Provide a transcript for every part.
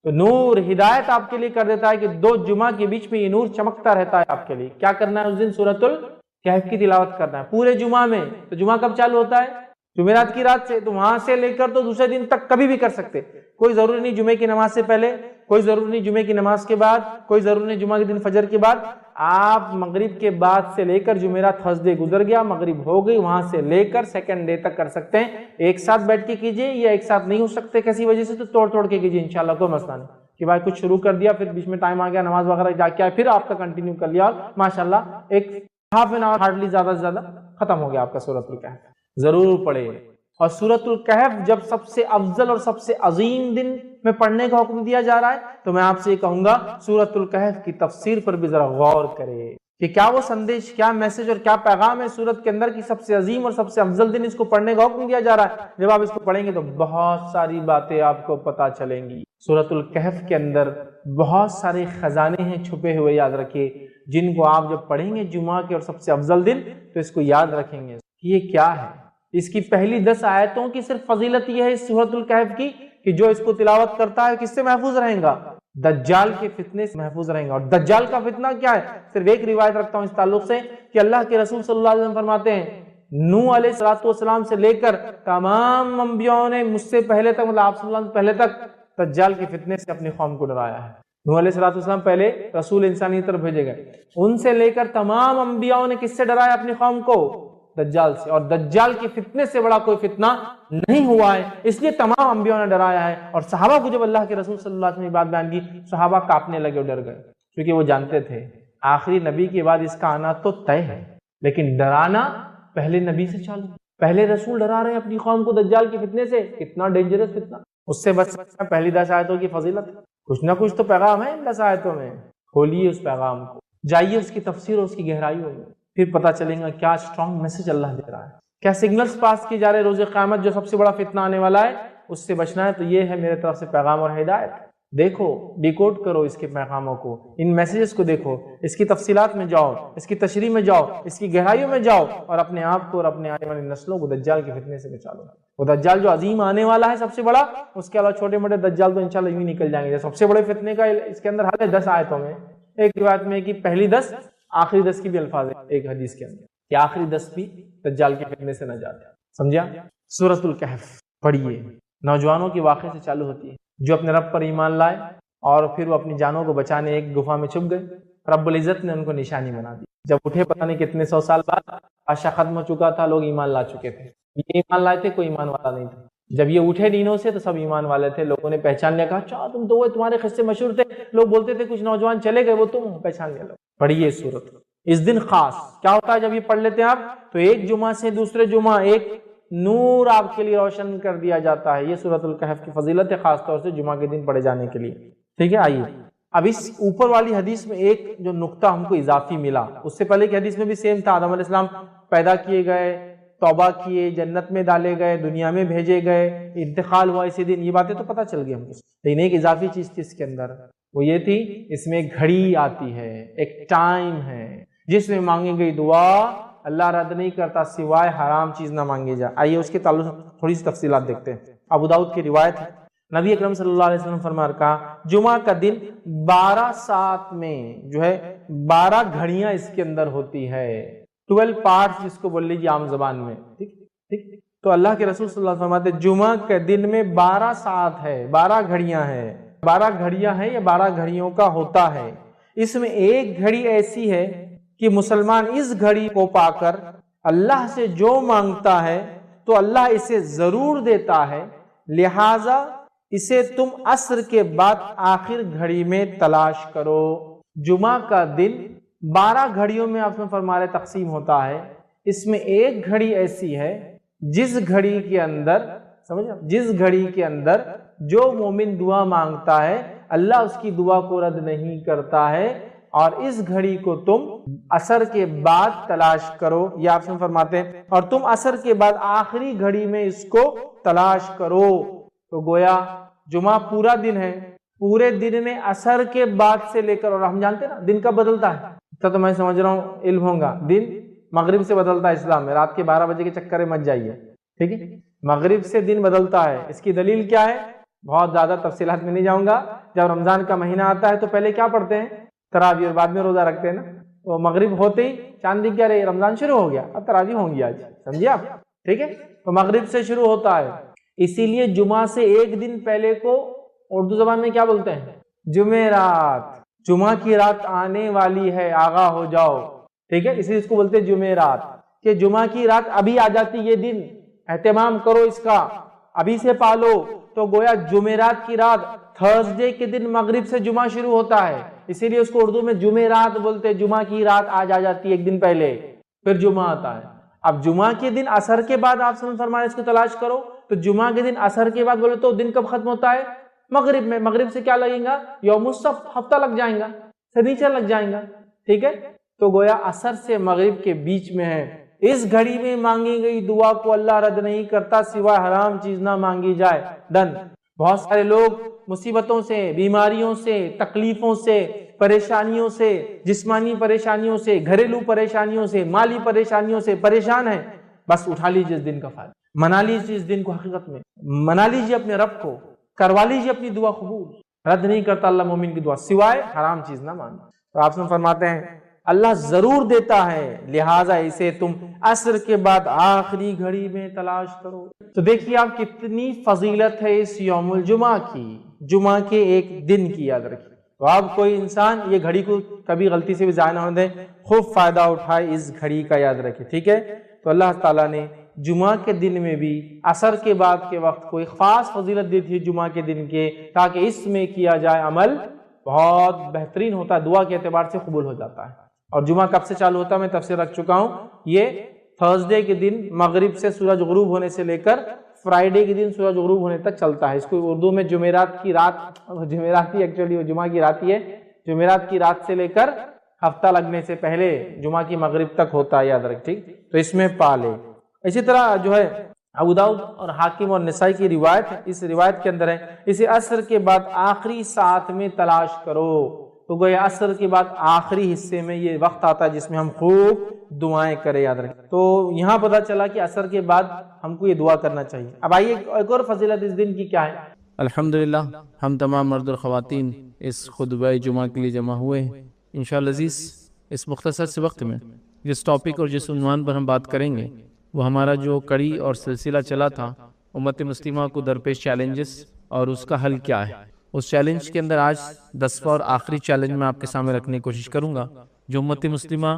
تو نور ہدایت آپ کے لیے کر دیتا ہے کہ 2 جمعہ کے بیچ میں یہ نور چمکتا رہتا ہے آپ کے لیے. کیا کرنا ہے اس دن؟ سورۃ الکہف کی تلاوت کرنا ہے پورے جمعہ میں. تو جمعہ کب چالو ہوتا ہے؟ جمعرات کی رات سے. تو وہاں سے لے کر تو دوسرے دن تک کبھی بھی کر سکتے. کوئی ضروری نہیں جمعے کی نماز سے پہلے، کوئی ضروری نہیں جمعے کی نماز کے بعد، کوئی ضروری نہیں جمعہ کے دن فجر کے بعد. آپ مغرب کے بعد سے لے کر جمعرات تھرسڈے گزر گیا، مغرب ہو گئی، وہاں سے لے کر سیکنڈ ڈے تک کر سکتے ہیں. ایک ساتھ بیٹھ کے کیجئے، یا ایک ساتھ نہیں ہو سکتے کسی وجہ سے تو توڑ کے کیجئے انشاءاللہ، کوئی مسئلہ نہیں. کہ بھائی کچھ شروع کر دیا، پھر بیچ میں ٹائم آ گیا، نماز وغیرہ جا کے پھر آپ کا کنٹینیو کر لیا، ماشاءاللہ ایک ہاف این آور ہارڈلی زیادہ سے زیادہ ختم ہو گیا آپ کا سورۃ الکہف. ضرور پڑھے. اور سورۃ الکہف جب سب سے افضل اور سب سے عظیم دن میں پڑھنے کا حکم دیا جا رہا ہے تو میں آپ سے یہ کہوں گا سورۃ الکہف کی تفسیر پر بھی ذرا غور کرے کہ کیا وہ سندیش، کیا میسج اور کیا پیغام ہے سورت کے اندر کی سب سے عظیم اور سب سے افضل دن اس کو پڑھنے کا حکم دیا جا رہا ہے. جب آپ اس کو پڑھیں گے تو بہت ساری باتیں آپ کو پتہ چلیں گی. سورۃ الکہف کے اندر بہت سارے خزانے ہیں چھپے ہوئے، یاد رکھیے، جن کو آپ جب پڑھیں گے جمعہ کے اور سب سے افضل دن تو اس کو یاد رکھیں گے کہ یہ کیا ہے. اس کی پہلی 10 آیتوں کی صرف فضیلت یہ ہے اس سورۃ الکہف کی کہ جو اس کو تلاوت کرتا ہے کس سے محفوظ رہیں گا؟ دجال کے فتنے سے محفوظ رہیں گا. اور دجال کا فتنہ کیا ہے؟ صرف ایک روایت رکھتا ہوں اس تعلق سے کہ اللہ کے رسول صلی اللہ علیہ وسلم فرماتے ہیں نوح علیہ السلام سے لے کر تمام انبیاءوں نے مجھ سے پہلے تک، مطلب آپ صلی اللہ علیہ وسلم پہلے تک دجال کے فتنے سے اپنی قوم کو ڈرایا ہے. نوح علیہ السلام پہلے رسول انسانی طرف بھیجے گئے، ان سے لے کر تمام انبیاءوں نے کس سے ڈرایا اپنی قوم کو؟ دجال سے. اور دجال کے فتنے سے بڑا کوئی فتنہ نہیں ہوا ہے، اس لیے تمام انبیاءوں نے ڈرایا ہے. اور صحابہ کو جب اللہ کے رسول صلی اللہ علیہ وسلم نے بات بیان کی، صحابہ کانپنے لگے اور ڈر گئے، کیونکہ وہ جانتے تھے آخری نبی کے بعد اس کا آنا تو طے ہے، لیکن ڈرانا پہلے نبی سے چالو. پہلے رسول ڈرا رہے ہیں اپنی قوم کو دجال کے فتنے سے، کتنا ڈینجرس فتنہ. اس سے بچنا پہلی 10 آیتوں کی فضیلت. کچھ نہ کچھ تو پیغام ہے ان 10 آیتوں میں. کھولیے اس پیغام کو، جائیے اس کی تفسیر اور اس کی گہرائیوں میں، پھر پتہ چلیں گا کیا اسٹرانگ میسج اللہ دے رہا ہے، کیا سگنلز پاس کیے جا رہے. روز قیامت جو سب سے بڑا فتنہ آنے والا ہے اس سے بچنا ہے تو یہ ہے میرے طرف سے پیغام اور ہدایت. دیکھو، ڈیکوڈ کرو اس کے پیغاموں کو، ان میسیجز کو دیکھو، اس کی تفصیلات میں جاؤ، اس کی تشریح میں جاؤ، اس کی گہرائیوں میں جاؤ، اور اپنے آپ کو اور اپنے آنے والی نسلوں کو دجال کے فتنے سے بچا لو. وہ دجال جو عظیم آنے والا ہے سب سے بڑا، اس کے علاوہ چھوٹے موٹے دجال تو انشاءاللہ یوں ہی نکل جائیں گے. سب سے بڑے فتنے کا اس کے اندر حل ہے 10 آیتوں میں. ایک روایت میں کہ پہلی 10 آخری 10 کی بھی الفاظ ہے ایک حدیث کے اندر کہ آخری 10 بھی دجال کے فتنے سے نہ جاتے. سمجھا؟ سورۃ الکہف پڑھیے. نوجوانوں کے واقعے سے چالو ہوتی ہے جو اپنے رب پر ایمان لائے اور پھر وہ اپنی جانوں کو بچانے ایک گفا میں چھپ گئے. رب العزت نے ان کو نشانی بنا دی. جب اٹھے پتہ نہیں کتنے 100 سال بعد، بادشاہ ختم ہو چکا تھا، لوگ ایمان لا چکے تھے. یہ ایمان لائے تھے، کوئی ایمان والا نہیں تھا. جب یہ اٹھے نیندوں سے تو سب ایمان والے تھے. لوگوں نے پہچان لیا، کہا اچھا تم تو وہ، تمہارے قصے مشہور تھے، لوگ بولتے تھے کچھ نوجوان چلے گئے، وہ تم پہچان لیا. لوگ پڑھیے سورت. اس دن خاص کیا ہوتا ہے جب یہ پڑھ لیتے ہیں آپ تو ایک جمعہ سے دوسرے جمعہ ایک نور آپ کے لیے روشن کر دیا جاتا ہے. یہ سورۃ الکہف کی فضیلت ہے، خاص طور سے جمعہ کے دن پڑھے جانے کے لیے. ٹھیک ہے، آئیے اب اس اوپر والی حدیث میں ایک جو نقطہ ہم کو اضافی ملا، اس سے پہلے کی حدیث میں بھی سیم تھا. آدم علیہ السلام پیدا کیے گئے، توبہ کیے، جنت میں ڈالے گئے، دنیا میں بھیجے گئے، انتقال ہوا اسی دن. یہ باتیں تو پتہ چل گئی ہم کو، لیکن ایک اضافی چیز تھی اس کے اندر، وہ یہ تھی اس میں ایک گھڑی آتی ہے، ایک ٹائم ہے جس میں مانگی گئی دعا اللہ رد نہیں کرتا سوائے حرام چیز نہ مانگی جائے. آئیے اس کے تعلق سے تھوڑی سی تفصیلات دیکھتے ہیں. ابو داؤد کی روایت ہے، نبی اکرم صلی اللہ علیہ وسلم فرما کہا جمعہ کا دن 12 ساعت میں جو ہے 12 گھڑیاں اس کے اندر ہوتی ہے. 12 پارٹس جس کو بول لیجیے عام زبان میں. ٹھیک. تو اللہ کے رسول صلی اللہ علیہ وسلم فرماتے جمعہ کے دن میں 12 ساعت ہے، 12 گھڑیاں ہیں. 12 گھڑیاں ہیں یا 12 گھڑیوں کا ہوتا ہے. اس میں ایک گھڑی ایسی ہے کہ مسلمان اس گھڑی کو پا کر اللہ سے جو مانگتا ہے تو اللہ اسے ضرور دیتا ہے، لہذا اسے تم عصر کے بعد آخر گھڑی میں تلاش کرو. جمعہ کا دن 12 گھڑیوں میں آپ نے فرما رہے تقسیم ہوتا ہے. اس میں ایک گھڑی ایسی ہے جس گھڑی کے اندر جس گھڑی کے اندر جو مومن دعا مانگتا ہے اللہ اس کی دعا کو رد نہیں کرتا ہے، اور اس گھڑی کو تم عصر کے بعد تلاش کرو. یہ آپ سے فرماتے ہیں اور تم عصر کے بعد آخری گھڑی میں اس کو تلاش کرو. تو گویا جمعہ پورا دن ہے، پورے دن میں عصر کے بعد سے لے کر، اور ہم جانتے ہیں نا دن کب بدلتا ہے، تو میں سمجھ رہا ہوں علم ہوگا، دن مغرب سے بدلتا ہے اسلام میں. رات کے 12 بجے کے چکر میں مت جائیے. ٹھیک ہے، مغرب سے دن بدلتا ہے. اس کی دلیل کیا ہے؟ بہت زیادہ تفصیلات میں نہیں جاؤں گا. جب رمضان کا مہینہ آتا ہے تو پہلے کیا پڑھتے ہیں؟ تراویح، اور بعد میں روزہ رکھتے ہیں نا. تو مغرب ہوتے ہی چاند دکھ گیا، رہے رمضان شروع ہو گیا، اب تراویح ہوں گی آج. سمجھے آپ؟ ٹھیک ہے. تو مغرب سے شروع ہوتا ہے. اسی لیے جمعہ سے ایک دن پہلے کو اردو زبان میں کیا بولتے ہیں؟ جمعرات. جمعہ کی رات آنے والی ہے، آگاہ ہو جاؤ. ٹھیک ہے، اسی لیے اس کو بولتے ہیں جمعرات، کہ جمعہ کی رات ابھی آ جاتی. یہ دن اہتمام کرو اس کا، ابھی سے پالو. تو گویا جمعرات کی رات، تھرسڈے کے دن مغرب سے جمعہ شروع ہوتا ہے، اسی لیے اس کو اردو میں جمعرات بولتے ہیں. جمعہ کی رات آج آ جاتی ہے ایک دن پہلے، پھر جمعہ آتا ہے. اب جمعہ کے دن عصر کے بعد آپ سمجھ فرمائے اس کو تلاش کرو. تو جمعہ کے دن عصر کے بعد بولے تو دن کب ختم ہوتا ہے؟ مغرب میں. مغرب سے کیا لگیں گا؟ یوم السبت، ہفتہ لگ جائیں گا، سنیچر لگ جائیں گا. ٹھیک ہے. تو گویا عصر سے مغرب کے بیچ میں ہے. اس گھڑی میں مانگی گئی دعا کو اللہ رد نہیں کرتا سوائے حرام چیز نہ مانگی جائے. ڈن. بہت سارے لوگ مصیبتوں سے، بیماریوں سے، تکلیفوں سے، پریشانیوں سے، جسمانی پریشانیوں سے، گھریلو پریشانیوں سے، مالی پریشانیوں سے پریشان ہیں. بس اٹھا لیجیے اس دن کا فائدہ، منا لیجیے اس دن کو، حقیقت میں منا لیجیے اپنے رب کو، کروا لیجیے اپنی دعا قبول. رد نہیں کرتا اللہ مومن کی دعا سوائے حرام چیز نہ ماننا. تو آپ سے فرماتے ہیں اللہ ضرور دیتا ہے، لہٰذا اسے تم عصر کے بعد آخری گھڑی میں تلاش کرو. تو دیکھیے آپ کتنی فضیلت ہے اس یوم الجمعہ کی، جمعہ کے ایک دن کی. یاد رکھیے. تو آپ کوئی انسان یہ گھڑی کو کبھی غلطی سے بھی ضائع نہ ہونے دیں، خوب فائدہ اٹھائے اس گھڑی کا. یاد رکھیے. ٹھیک ہے. تو اللہ تعالیٰ نے جمعہ کے دن میں بھی عصر کے بعد کے وقت کوئی خاص فضیلت دی تھی جمعہ کے دن کے، تاکہ اس میں کیا جائے عمل بہت بہترین ہوتا ہے، دعا کے اعتبار سے قبول ہو جاتا ہے. اور جمعہ کب سے چالو ہوتا ہے میں تفسیر رکھ چکا ہوں. یہ تھرسڈے کے دن مغرب سے سورج غروب ہونے سے لے کر فرائیڈے کے دن سورج غروب ہونے تک چلتا ہے. اس کو اردو میں جمعرات کی رات، جمعرات ہی ایکچولی وہ جمعہ کی رات ہی ہے، جمعرات کی رات سے لے کر ہفتہ لگنے سے پہلے جمعہ کی مغرب تک ہوتا ہے. یاد رکھ. ٹھیک. تو اس میں پالے. اسی طرح جو ہے ابو داؤد اور حاکم اور نسائی کی روایت ہے، اس روایت کے اندر ہے اسے عصر کے بعد آخری ساعت میں تلاش کرو. تو گویا عصر کے بعد آخری حصے میں یہ وقت آتا ہے جس میں ہم خوب دعائیں کریں. یاد رکھیں. تو یہاں پتہ چلا کہ عصر کے بعد ہم کو یہ دعا کرنا چاہیے. اب آئیے ایک اور فضیلت اس دن کی کیا ہے. الحمدللہ ہم تمام مرد اور خواتین اس خطبہ جمعہ کے لیے جمع ہوئے ہیں. انشاءاللہ عزیز اس مختصر سے وقت میں جس ٹاپک اور جس عنوان پر ہم بات کریں گے وہ ہمارا جو کڑی اور سلسلہ چلا تھا امت مسلمہ کو درپیش چیلنجز اور اس کا حل کیا ہے. اس چیلنج کے اندر آج 10واں اور آخری چیلنج میں آپ کے سامنے رکھنے کی کوشش کروں گا جو امت مسلمہ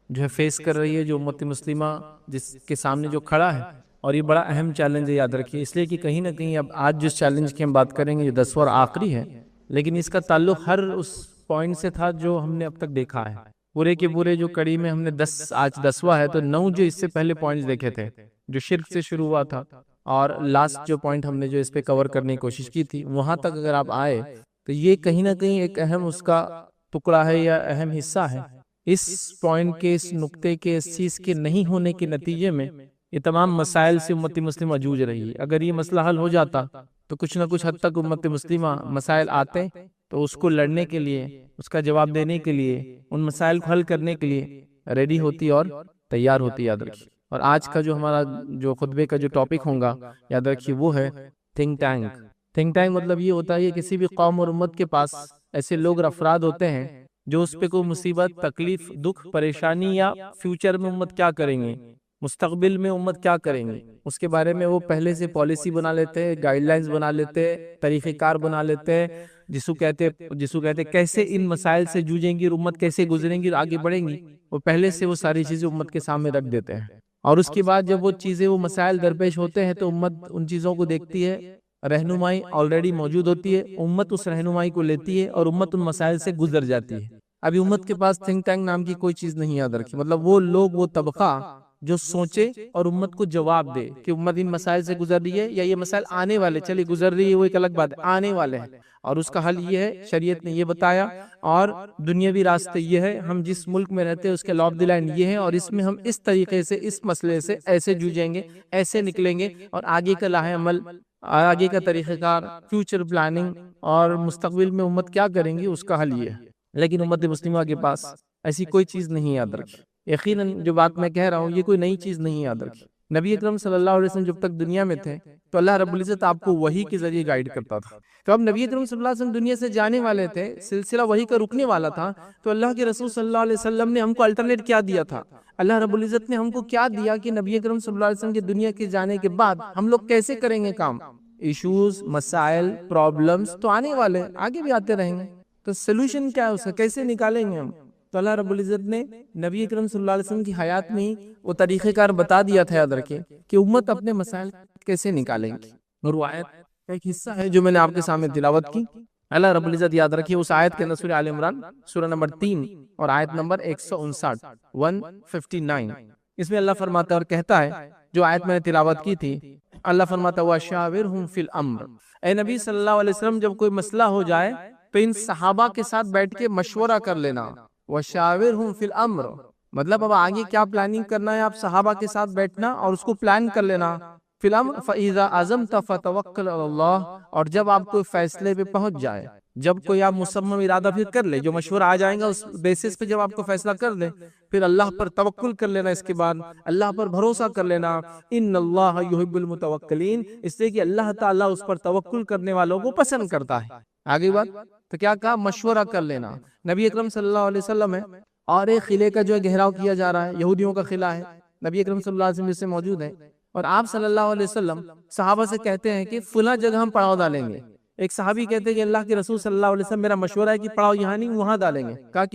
جو ہے فیس کر رہی ہے، جو امت مسلمہ جس کے سامنے جو کھڑا ہے. اور یہ بڑا اہم چیلنج ہے. یاد رکھیے اس لیے کہ کہیں نہ کہیں اب آج جس چیلنج کی ہم بات کریں گے جو 10واں اور آخری ہے، لیکن اس کا تعلق ہر اس پوائنٹ سے تھا جو ہم نے اب تک دیکھا ہے. پورے کے پورے جو کڑی میں ہم نے 10 آج 10واں ہے تو 9 جو اس سے پہلے پوائنٹس دیکھے تھے جو شرک سے شروع ہوا تھا، اور لاسٹ جو پوائنٹ ہم نے جو اس پہ کور کرنے کی کوشش کی تھی وہاں تک اگر آپ آئے تو یہ کہیں نہ کہیں ایک اہم اس کا ٹکڑا ہے یا اہم حصہ ہے. اس پوائنٹ کے، اس نقطے کے، اس چیز کے نہیں ہونے کے نتیجے میں یہ تمام مسائل سے امت مسلمہ جوجھ رہی ہے. اگر یہ مسئلہ حل ہو جاتا تو کچھ نہ کچھ حد تک امت مسلمہ مسائل آتے تو اس کو لڑنے کے لیے، اس کا جواب دینے کے لیے، ان مسائل کو حل کرنے کے لیے ریڈی ہوتی اور تیار ہوتی. یاد رکھیے. اور آج کا جو ہمارا جو خطبے کا جو ٹاپک ہوگا یاد رکھیے وہ ہے تھنک ٹینک. تھنک ٹینک مطلب یہ ہوتا ہے کہ کسی بھی قوم اور امت کے پاس ایسے لوگ افراد ہوتے ہیں جو اس پہ کوئی مصیبت، تکلیف، دکھ، پریشانی یا فیوچر میں امت کیا کریں گے، مستقبل میں امت کیا کریں گے، اس کے بارے میں وہ پہلے سے پالیسی بنا لیتے ہیں، گائیڈ لائنز بنا لیتے ہیں، طریقہ کار بنا لیتے ہیں، جسو کہتے کیسے ان مسائل سے جوجیں گی اور امت کیسے گزریں گی اور آگے بڑھیں گی. وہ پہلے سے وہ ساری چیزیں امت کے سامنے رکھ دیتے ہیں. اور اس کے بعد جب وہ چیزیں، وہ مسائل درپیش ہوتے ہیں تو امت ان چیزوں کو دیکھتی ہے، رہنمائی آلریڈی موجود ہوتی ہے، امت اس رہنمائی کو لیتی ہے اور امت ان مسائل سے گزر جاتی ہے. ابھی امت کے پاس تھنک ٹینک نام کی کوئی چیز نہیں. یاد رکھیں. مطلب وہ لوگ، وہ طبقہ جو سوچے اور امت کو جواب دے کہ امت ان مسائل سے گزر رہی ہے یا یہ مسائل آنے والے، چلے گزر رہی ہے وہ ایک الگ بات ہے، آنے والے ہیں اور اس کا حل یہ ہے، شریعت نے یہ بتایا اور دنیاوی راستے یہ ہے، ہم جس ملک میں رہتے ہیں اس کے لا آف دی لینڈ یہ ہے اور اس میں ہم اس طریقے سے اس مسئلے سے ایسے جوجیں گے، ایسے نکلیں گے اور آگے کا لاہ عمل، آگے کا طریقہ کار، فیوچر پلاننگ اور مستقبل میں امت کیا کریں گی اس کا حل یہ ہے. لیکن امت مسلمہ کے پاس ایسی کوئی چیز نہیں. یاد رکھیں. یقیناً جو بات میں کہہ رہا ہوں یہ کوئی نئی چیز نہیں. یاد رکھیں. نبی اکرم صلی اللہ علیہ وسلم جب تک دنیا میں تھے تو اللہ رب العزت آپ کو وحی کے ذریعے گائیڈ کرتا تھا. تو اب نبی اکرم صلی اللہ علیہ وسلم دنیا سے جانے والے تھے، سلسلہ وحی کا رکنے والا تھا، تو اللہ کے رسول صلی اللہ علیہ وسلم نے ہم کو الٹرنیٹ کیا دیا تھا؟ اللہ رب العزت نے ہم کو کیا دیا کہ نبی اکرم صلی اللہ علیہ وسلم کے دنیا کے جانے کے بعد ہم لوگ کیسے کریں گے کام؟ ایشوز، مسائل، پرابلمز تو آنے والے، آگے بھی آتے رہیں گے، تو سلوشن کیا ہے اس کا، کیسے نکالیں گے ہم؟ تو اللہ رب العزت نے نبی اکرم صلی اللہ علیہ وسلم کی حیات میں ہی وہ طریقہ کار بتا دیا تھا، یاد رکھیں، کہ امت اپنے مسائل کیسے نکالیں گی. اور وہ آیت کا ایک حصہ ہے جو میں نے آپ کے سامنے تلاوت کی. اللہ رب العزت یاد رکھیے اس آیت کے اندر سورہ آل عمران سورہ نمبر 3 اور آیت نمبر 159 اس میں اللہ فرماتا ہے اور کہتا ہے، جو آیت میں نے تلاوت کی تھی، اللہ فرماتا ہے وَشَاوِرْهُمْ فِي الْأَمْرِ. اے نبی صلی اللہ علیہ وسلم جب کوئی مسئلہ ہو جائے تو ان صحابہ کے ساتھ بیٹھ کے مشورہ کر لینا. وَشَاوِرْهُمْ فِي الْأَمْرِ مطلب اب آگے کیا پلاننگ کرنا ہے، آپ صحابہ کے ساتھ بیٹھنا اور اس کو پلان کر لینا. فی الامر فَإِذَا عَزَمْتَ فَتَوَكَّلْ عَلَى اللَّهِ اور جب آپ کوئی فیصلے پہ پہنچ جائے، جب کوئی آپ مصمم ارادہ پھر کر لے، جو مشورہ آ جائیں گا اس بیسس پہ جب آپ کو فیصلہ کر لے، پھر اللہ پر توکل کر لینا، اس کے بعد اللہ پر بھروسہ کر لینا. ان اللہ یحب المتوکلین، اس لیے کہ اللہ تعالیٰ اس پر توکل کرنے والوں کو پسند کرتا ہے. آگے بات تو کیا کہا، مشورہ کر لینا. نبی اکرم صلی اللہ علیہ وسلم ہے اور ایک قلعے کا جو ہے گھیراؤ کیا جا رہا ہے، یہودیوں کا قلعہ ہے، نبی اکرم صلی اللہ علیہ وسلم جس سے موجود ہے، اور آپ صلی اللہ علیہ وسلم صحابہ سے کہتے ہیں کہ فلاں جگہ ہم پڑاؤ ڈالیں گے. ایک صحابی کہتے ہیں کہ اللہ کے رسول صلی اللہ علیہ وسلم میرا مشورہ ہے کہ پڑاؤ یہاں نہیں وہاں ڈالیں گے. کہا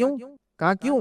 کیوں؟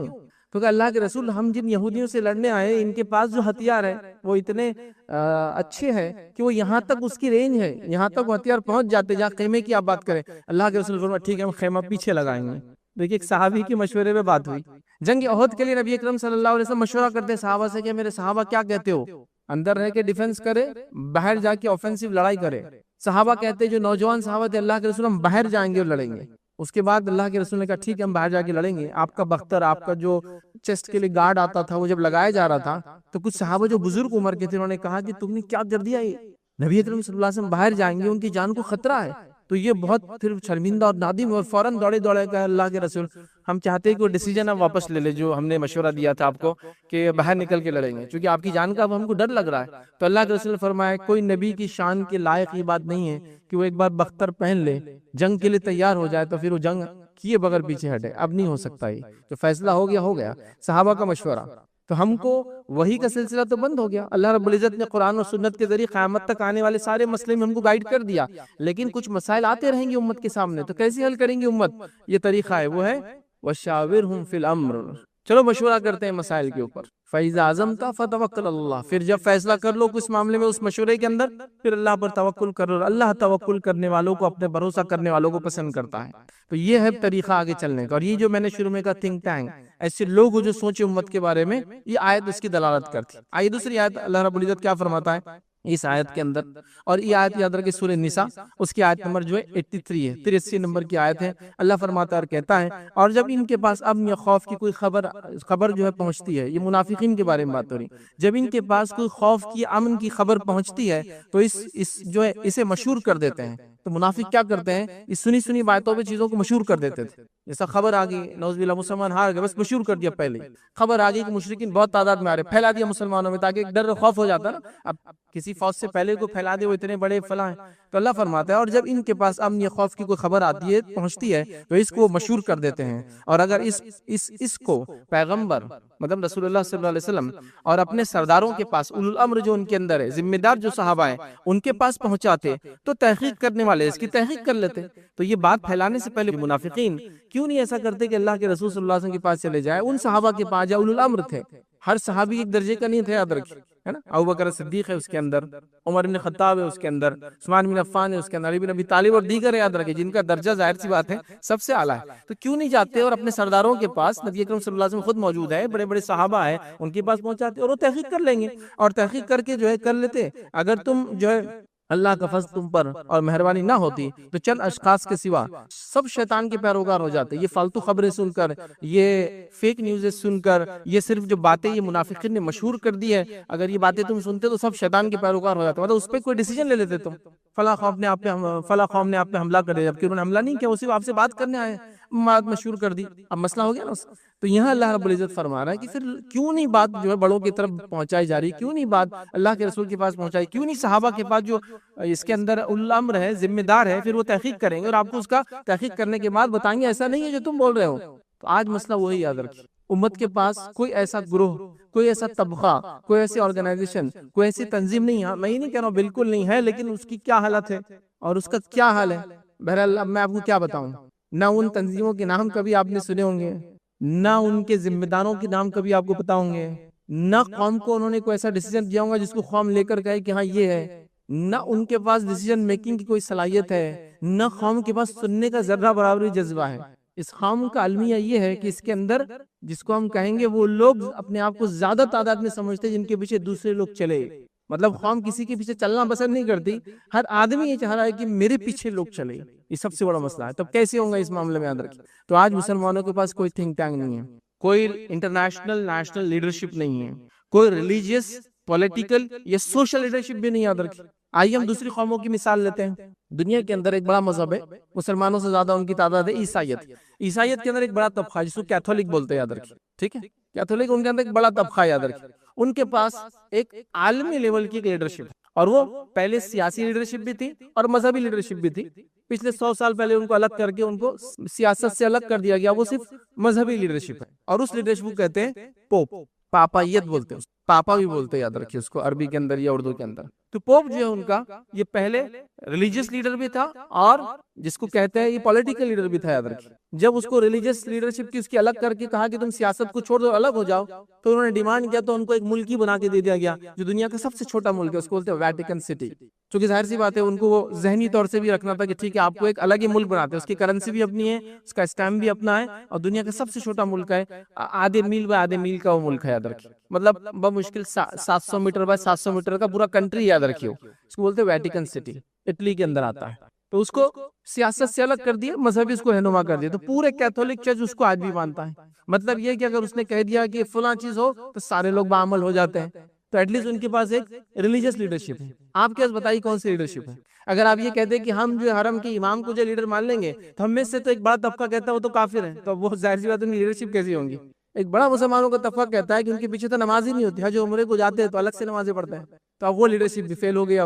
تو کہ اللہ کے رسول ہم جن یہودیوں سے لڑنے آئے ان کے پاس جو ہتھیار ہے وہ اتنے اچھے ہیں کہ وہ یہاں تک اس کی رینج ہے، یہاں تک وہ ہتھیار پہنچ جاتے جہاں خیمے کی آپ بات کریں. اللہ کے رسول فرمایا ٹھیک ہے ہم خیمہ پیچھے لگائیں گے. دیکھیے ایک صحابی کی مشورے پہ بات ہوئی. جنگ احد کے لیے نبی اکرم صلی اللہ علیہ وسلم مشورہ کرتے صحابہ سے کہ میرے صحابہ کیا کہتے ہو، اندر رہ کے ڈیفنس کرے، باہر جا کے آفینسو لڑائی کرے؟ صحابہ کہتے جو نوجوان صحابہ تھے اللہ کے رسول ہم باہر جائیں گے اور لڑیں گے. اس کے بعد اللہ کے رسول نے کہا ٹھیک ہے ہم باہر جا کے لڑیں گے. آپ کا بختر، آپ کا جو چیسٹ کے لیے گارڈ آتا تھا وہ جب لگایا جا رہا تھا تو کچھ صحابہ جو بزرگ عمر کے تھے انہوں نے کہا کہ تم نے کیا کر دیا، یہ نبی اکرم صلی اللہ علیہ وسلم باہر جائیں گے، ان کی جان کو خطرہ ہے. تو یہ بہت پھر شرمندہ اور نادم اور فوراً دوڑے کہا اللہ کے رسول ہم چاہتے ہیں کہ وہ ڈیسیجن آپ واپس لے لے جو ہم نے مشورہ دیا تھا آپ کو کہ باہر نکل کے لڑیں گے، چونکہ آپ کی جان کا اب ہم کو ڈر لگ رہا ہے. تو اللہ کے رسول نے فرمایا کوئی نبی کی شان کے لائق یہ بات نہیں ہے کہ وہ ایک بار بختر پہن لے، جنگ کے لیے تیار ہو جائے تو پھر وہ جنگ کیے بغیر پیچھے ہٹے. اب نہیں ہو سکتا، یہ جو فیصلہ ہو گیا صحابہ کا مشورہ. تو ہم کو وحی کا سلسلہ تو بند ہو گیا. اللہ رب العزت نے قرآن اور سنت کے ذریعے قیامت تک آنے والے سارے مسئلے میں ہم کو گائیڈ کر دیا، لیکن کچھ مسائل آتے رہیں گے امت کے سامنے، تو کیسے حل کریں گے امت؟ یہ طریقہ ہے، وہ ہے وَشَاوِرْهُمْ فِي الْأَمْرِ. چلو مشورہ کرتے ہیں مسائل کے اوپر. فَإِذَا عَزَمْتَ فَتَوَكَّلْ عَلَى اللَّهِ پھر جب فیصلہ کر لو کس معاملے میں اس مشورے کے اندر، پھر اللہ پر توکل کرو. اللہ توکل کرنے والوں کو، اپنے بھروسہ کرنے والوں کو پسند کرتا ہے. تو یہ ہے طریقہ آگے چلنے کا. اور یہ جو میں نے شروع میں کہا تھنک ٹینک، ایسے لوگ جو سوچے امت کے بارے میں، یہ آیت اس کی دلالت کرتی. آئیے دوسری آیت اللہ رب العزت کیا فرماتا ہے اس آیت کے اندر، اور یہ آیت یاد رکھیں سورہ نساء اس کی آیت نمبر جو ہے 83 ہے، 83 نمبر کی آیت ہے. اللہ فرماتا ہے اور کہتا ہے اور جب ان کے پاس امن یا خوف کی کوئی خبر جو ہے پہنچتی ہے، یہ منافقین کے بارے میں بات ہو رہی، جب ان کے پاس کوئی خوف کی، امن کی خبر پہنچتی ہے تو اس جو ہے اسے مشہور کر دیتے ہیں. تو منافق کیا کرتے ہیں، اس سنی باتوں پہ چیزوں کو مشہور کر دیتے تھے. جیسا خبر آ گئی نعوذ باللہ مسلمان ہار گئے، بس مشہور کر دیا. پہلے خبر آ گئی کہ مشرکین بہت تعداد میں آ رہے، پھیلا دیا مسلمانوں میں تاکہ ایک ڈر خوف ہو جاتا نا. اب کسی فوج سے پہلے کو پھیلا دے وہ اتنے بڑے فلاں ہیں. تو اللہ فرماتا ہے اور جب ان کے پاس امن یا خوف کی کوئی خبر آتی ہے، پہنچتی ہے، تو اس کو مشہور کر دیتے ہیں. اور اگر اس کو پیغمبر مطلب رسول اللہ صلی اللہ علیہ وسلم اور اپنے سرداروں کے پاس، اولو الامر جو ان کے اندر ہے، ذمہ دار جو صحابہ ہیں، ان کے پاس پہنچاتے تو تحقیق کرنے والے اس کی تحقیق کر لیتے. تو یہ بات پھیلانے سے پہلے منافقین کیوں نہیں ایسا کرتے کہ اللہ کے رسول صلی اللہ علیہ وسلم کے پاس چلے جائے، ان صحابہ کے پاس جائے، اولو الامر تھے. ہر صحابی ایک درجے کا نہیں تھے، یاد رکھیے، ہے نا. ابوبکر صدیق ہے اس کے اندر، عمر بن خطاب ہے اس کے اندر، عثمان بن عفان ہے اس کے اندر، علی بن ابی طالب اور دیگر یاد رکھیں جن کا درجہ ظاہر سی بات ہے سب سے اعلیٰ ہے. تو کیوں نہیں جاتے اور اپنے سرداروں کے پاس، نبی اکرم صلی اللہ علیہ وسلم خود موجود ہے، بڑے بڑے صحابہ ہیں، ان کے پاس پہنچاتے اور وہ تحقیق کر لیں گے، اور تحقیق کر کے جو ہے کر لیتے. اگر تم جو ہے اللہ کا فضل تم پر اور مہربانی نہ ہوتی تو چند اشخاص کے سوا سب شیطان کے پیروکار ہو جاتے. یہ فالتو خبریں سن کر، یہ فیک نیوزیں سن کر، یہ صرف جو باتیں یہ منافقین نے مشہور کر دی ہے، اگر یہ باتیں تم سنتے تو سب شیطان کے پیروکار ہو جاتے. مطلب اس پہ کوئی ڈیسیجن لے لیتے تم، فلاں قوم نے آپ پہ حملہ کر دیا، جبکہ انہوں نے حملہ نہیں کیا، وہ صرف آپ سے بات کرنے آئے. بات مشہور کر دی، اب مسئلہ ہو گیا نا۔ تو یہاں اللہ رب العزت فرما رہا ہے کہ پھر کیوں نہیں بات جو ہے بڑوں کی طرف پہنچائی جا رہی، کیوں نہیں بات اللہ کے رسول کے پاس پہنچائی، کیوں نہیں صحابہ کے پاس جو اس کے اندر الامر ہے، ذمہ دار ہے، پھر وہ تحقیق کریں گے اور آپ کو اس کا تحقیق کرنے کے بعد بتائیں گے ایسا نہیں ہے جو تم بول رہے ہو۔ تو آج مسئلہ وہی یاد رکھیے، امت کے پاس کوئی ایسا گروہ، کوئی ایسا طبقہ، کوئی ایسی آرگنائزیشن، کوئی ایسی تنظیم نہیں ہے، میں یہ نہیں کہہ رہا ہوں بالکل نہیں ہے، لیکن اس کی کیا حالت ہے اور اس کا کیا حال ہے۔ بہرحال اب میں آپ کو کیا بتاؤں، نہ ان تنظیموں کے نام کبھی آپ نے سنے ہوں گے، نہ ان کے ذمہ داروں کے نام کبھی آپ کو پتا ہوں گے، نہ قوم کو انہوں نے کوئی ایسا ڈیسیجن دیا ہوگا جس کو قوم لے کر کہے کہ ہاں یہ ہے، نہ ان کے پاس ڈیسیجن میکنگ کی کوئی صلاحیت ہے، نہ قوم کے پاس سننے کا ذرہ برابر جذبہ ہے۔ اس قوم کا المیہ یہ ہے کہ اس کے اندر جس کو ہم کہیں گے وہ لوگ اپنے آپ کو زیادہ تعداد میں سمجھتے ہیں جن کے پیچھے دوسرے لوگ چلے، مطلب قوم کسی کے پیچھے چلنا پسند نہیں کرتی، ہر آدمی یہ چاہ رہا ہے کہ میرے پیچھے لوگ چلے، یہ سب سے بڑا مسئلہ ہے۔ تب کیسے ہوگا اس معاملے میں یاد رکھیں۔ تو آج مسلمانوں کے پاس کوئی تھنک ٹینک نہیں ہے، کوئی انٹرنیشنل نیشنل لیڈرشپ نہیں ہے، کوئی ریلیجیس، پولیٹیکل یا سوشل لیڈرشپ بھی نہیں یاد رکھی۔ آئیے ہم دوسری قوموں کی مثال لیتے ہیں۔ دنیا کے اندر ایک بڑا مذہب ہے، مسلمانوں سے زیادہ ان کی تعداد ہے، عیسائیت۔ عیسائیت کے اندر ایک بڑا طبقہ ہے جس کو کیتھولک بولتے ہیں، یاد رکھیں، ٹھیک ہے، کیتھولک ان کے اندر ایک بڑا طبقہ ہے، یاد رکھیں۔ ان کے پاس ایک عالمی لیول کی لیڈرشپ ہے، اور وہ پہلے سیاسی لیڈرشپ بھی تھی اور مذہبی لیڈرشپ بھی تھی۔ پچھلے 100 سال پہلے ان کو الگ کر کے ان کو سیاست سے الگ کر دیا گیا، وہ صرف مذہبی لیڈرشپ ہے، اور اس لیڈرشپ کو کہتے ہیں پوپ، پاپائیت بولتے ہیں، پاپا بھی بولتے ہیں، یاد رکھیے اس کو، عربی کے اندر یا اردو کے اندر۔ تو پوپ جو ہے ان کا، یہ پہلے ریلیجیس لیڈر بھی تھا اور جس کو کہتے ہیں یہ پولیٹیکل لیڈر بھی تھا، یاد رکھیے۔ جب اس کو ریلیجیس لیڈرشپ کی اس کی الگ کر کے کہا کہ تم سیاست کو چھوڑ دو، الگ ہو جاؤ، تو انہوں نے ڈیمانڈ کیا، تو ان کو ایک ملک ہی بنا کے دے دیا گیا جو دنیا کا سب سے چھوٹا ملک ہے، اس کو بولتے ہیں ویٹیکن سٹی۔ چونکہ ظاہر سی بات ہے ان کو وہ ذہنی طور سے بھی رکھنا تھا کہ ٹھیک ہے آپ کو ایک الگ ہی ملک بناتے ہیں، اس کی کرنسی بھی اپنی ہے، اس کا اسٹیمپ بھی اپنا ہے، اور دنیا کا سب سے چھوٹا ملک ہے، آدھے میل بائی آدھے میل کا وہ ملک ہے، یاد رکھیے، مطلب بمشکل 700 میٹر بائی 700 میٹر کا پورا کنٹری، یاد رکھیے، اس کو بولتے ہیں ویٹیکن سٹی، اٹلی کے اندر آتا ہے۔ تو اس کو سیاست سے الگ کر دیا، مذہبی اس کو رہنما کر دیا، تو پورے کیتھولک چرچ اس کو آج بھی مانتا ہے۔ مطلب یہ کہ اگر اس نے کہہ دیا کہ فلاں چیز ہو تو سارے لوگ بعمل ہو جاتے ہیں، تو ایٹ لیسٹ ان کے پاس ایک ریلیجیس لیڈرشپ ہے۔ آپ کے پاس بتائیے کون سی لیڈرشپ ہے؟ اگر آپ یہ کہتے ہیں کہ ہم جو حرم کے امام کو جو لیڈر مان لیں گے، تو ہم میں سے تو ایک بڑا طبقہ کہتا ہے وہ تو کافر ہے، تو وہ ظاہر سی بات ان کی لیڈرشپ کیسی ہوں گی؟ ایک بڑا مسلمانوں کا طبقہ کہتا ہے کہ ان کے پیچھے تو نماز ہی نہیں ہوتی، حج عمرے کو جاتے ہیں تو الگ سے نمازیں پڑھتے ہیں، تو اب وہ لیڈرشپ بھی فیل ہو گئی۔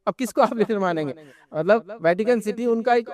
اب کس کو آپ لیڈر مانیں گے؟ مطلب ویٹیکن سٹی ان کا ایک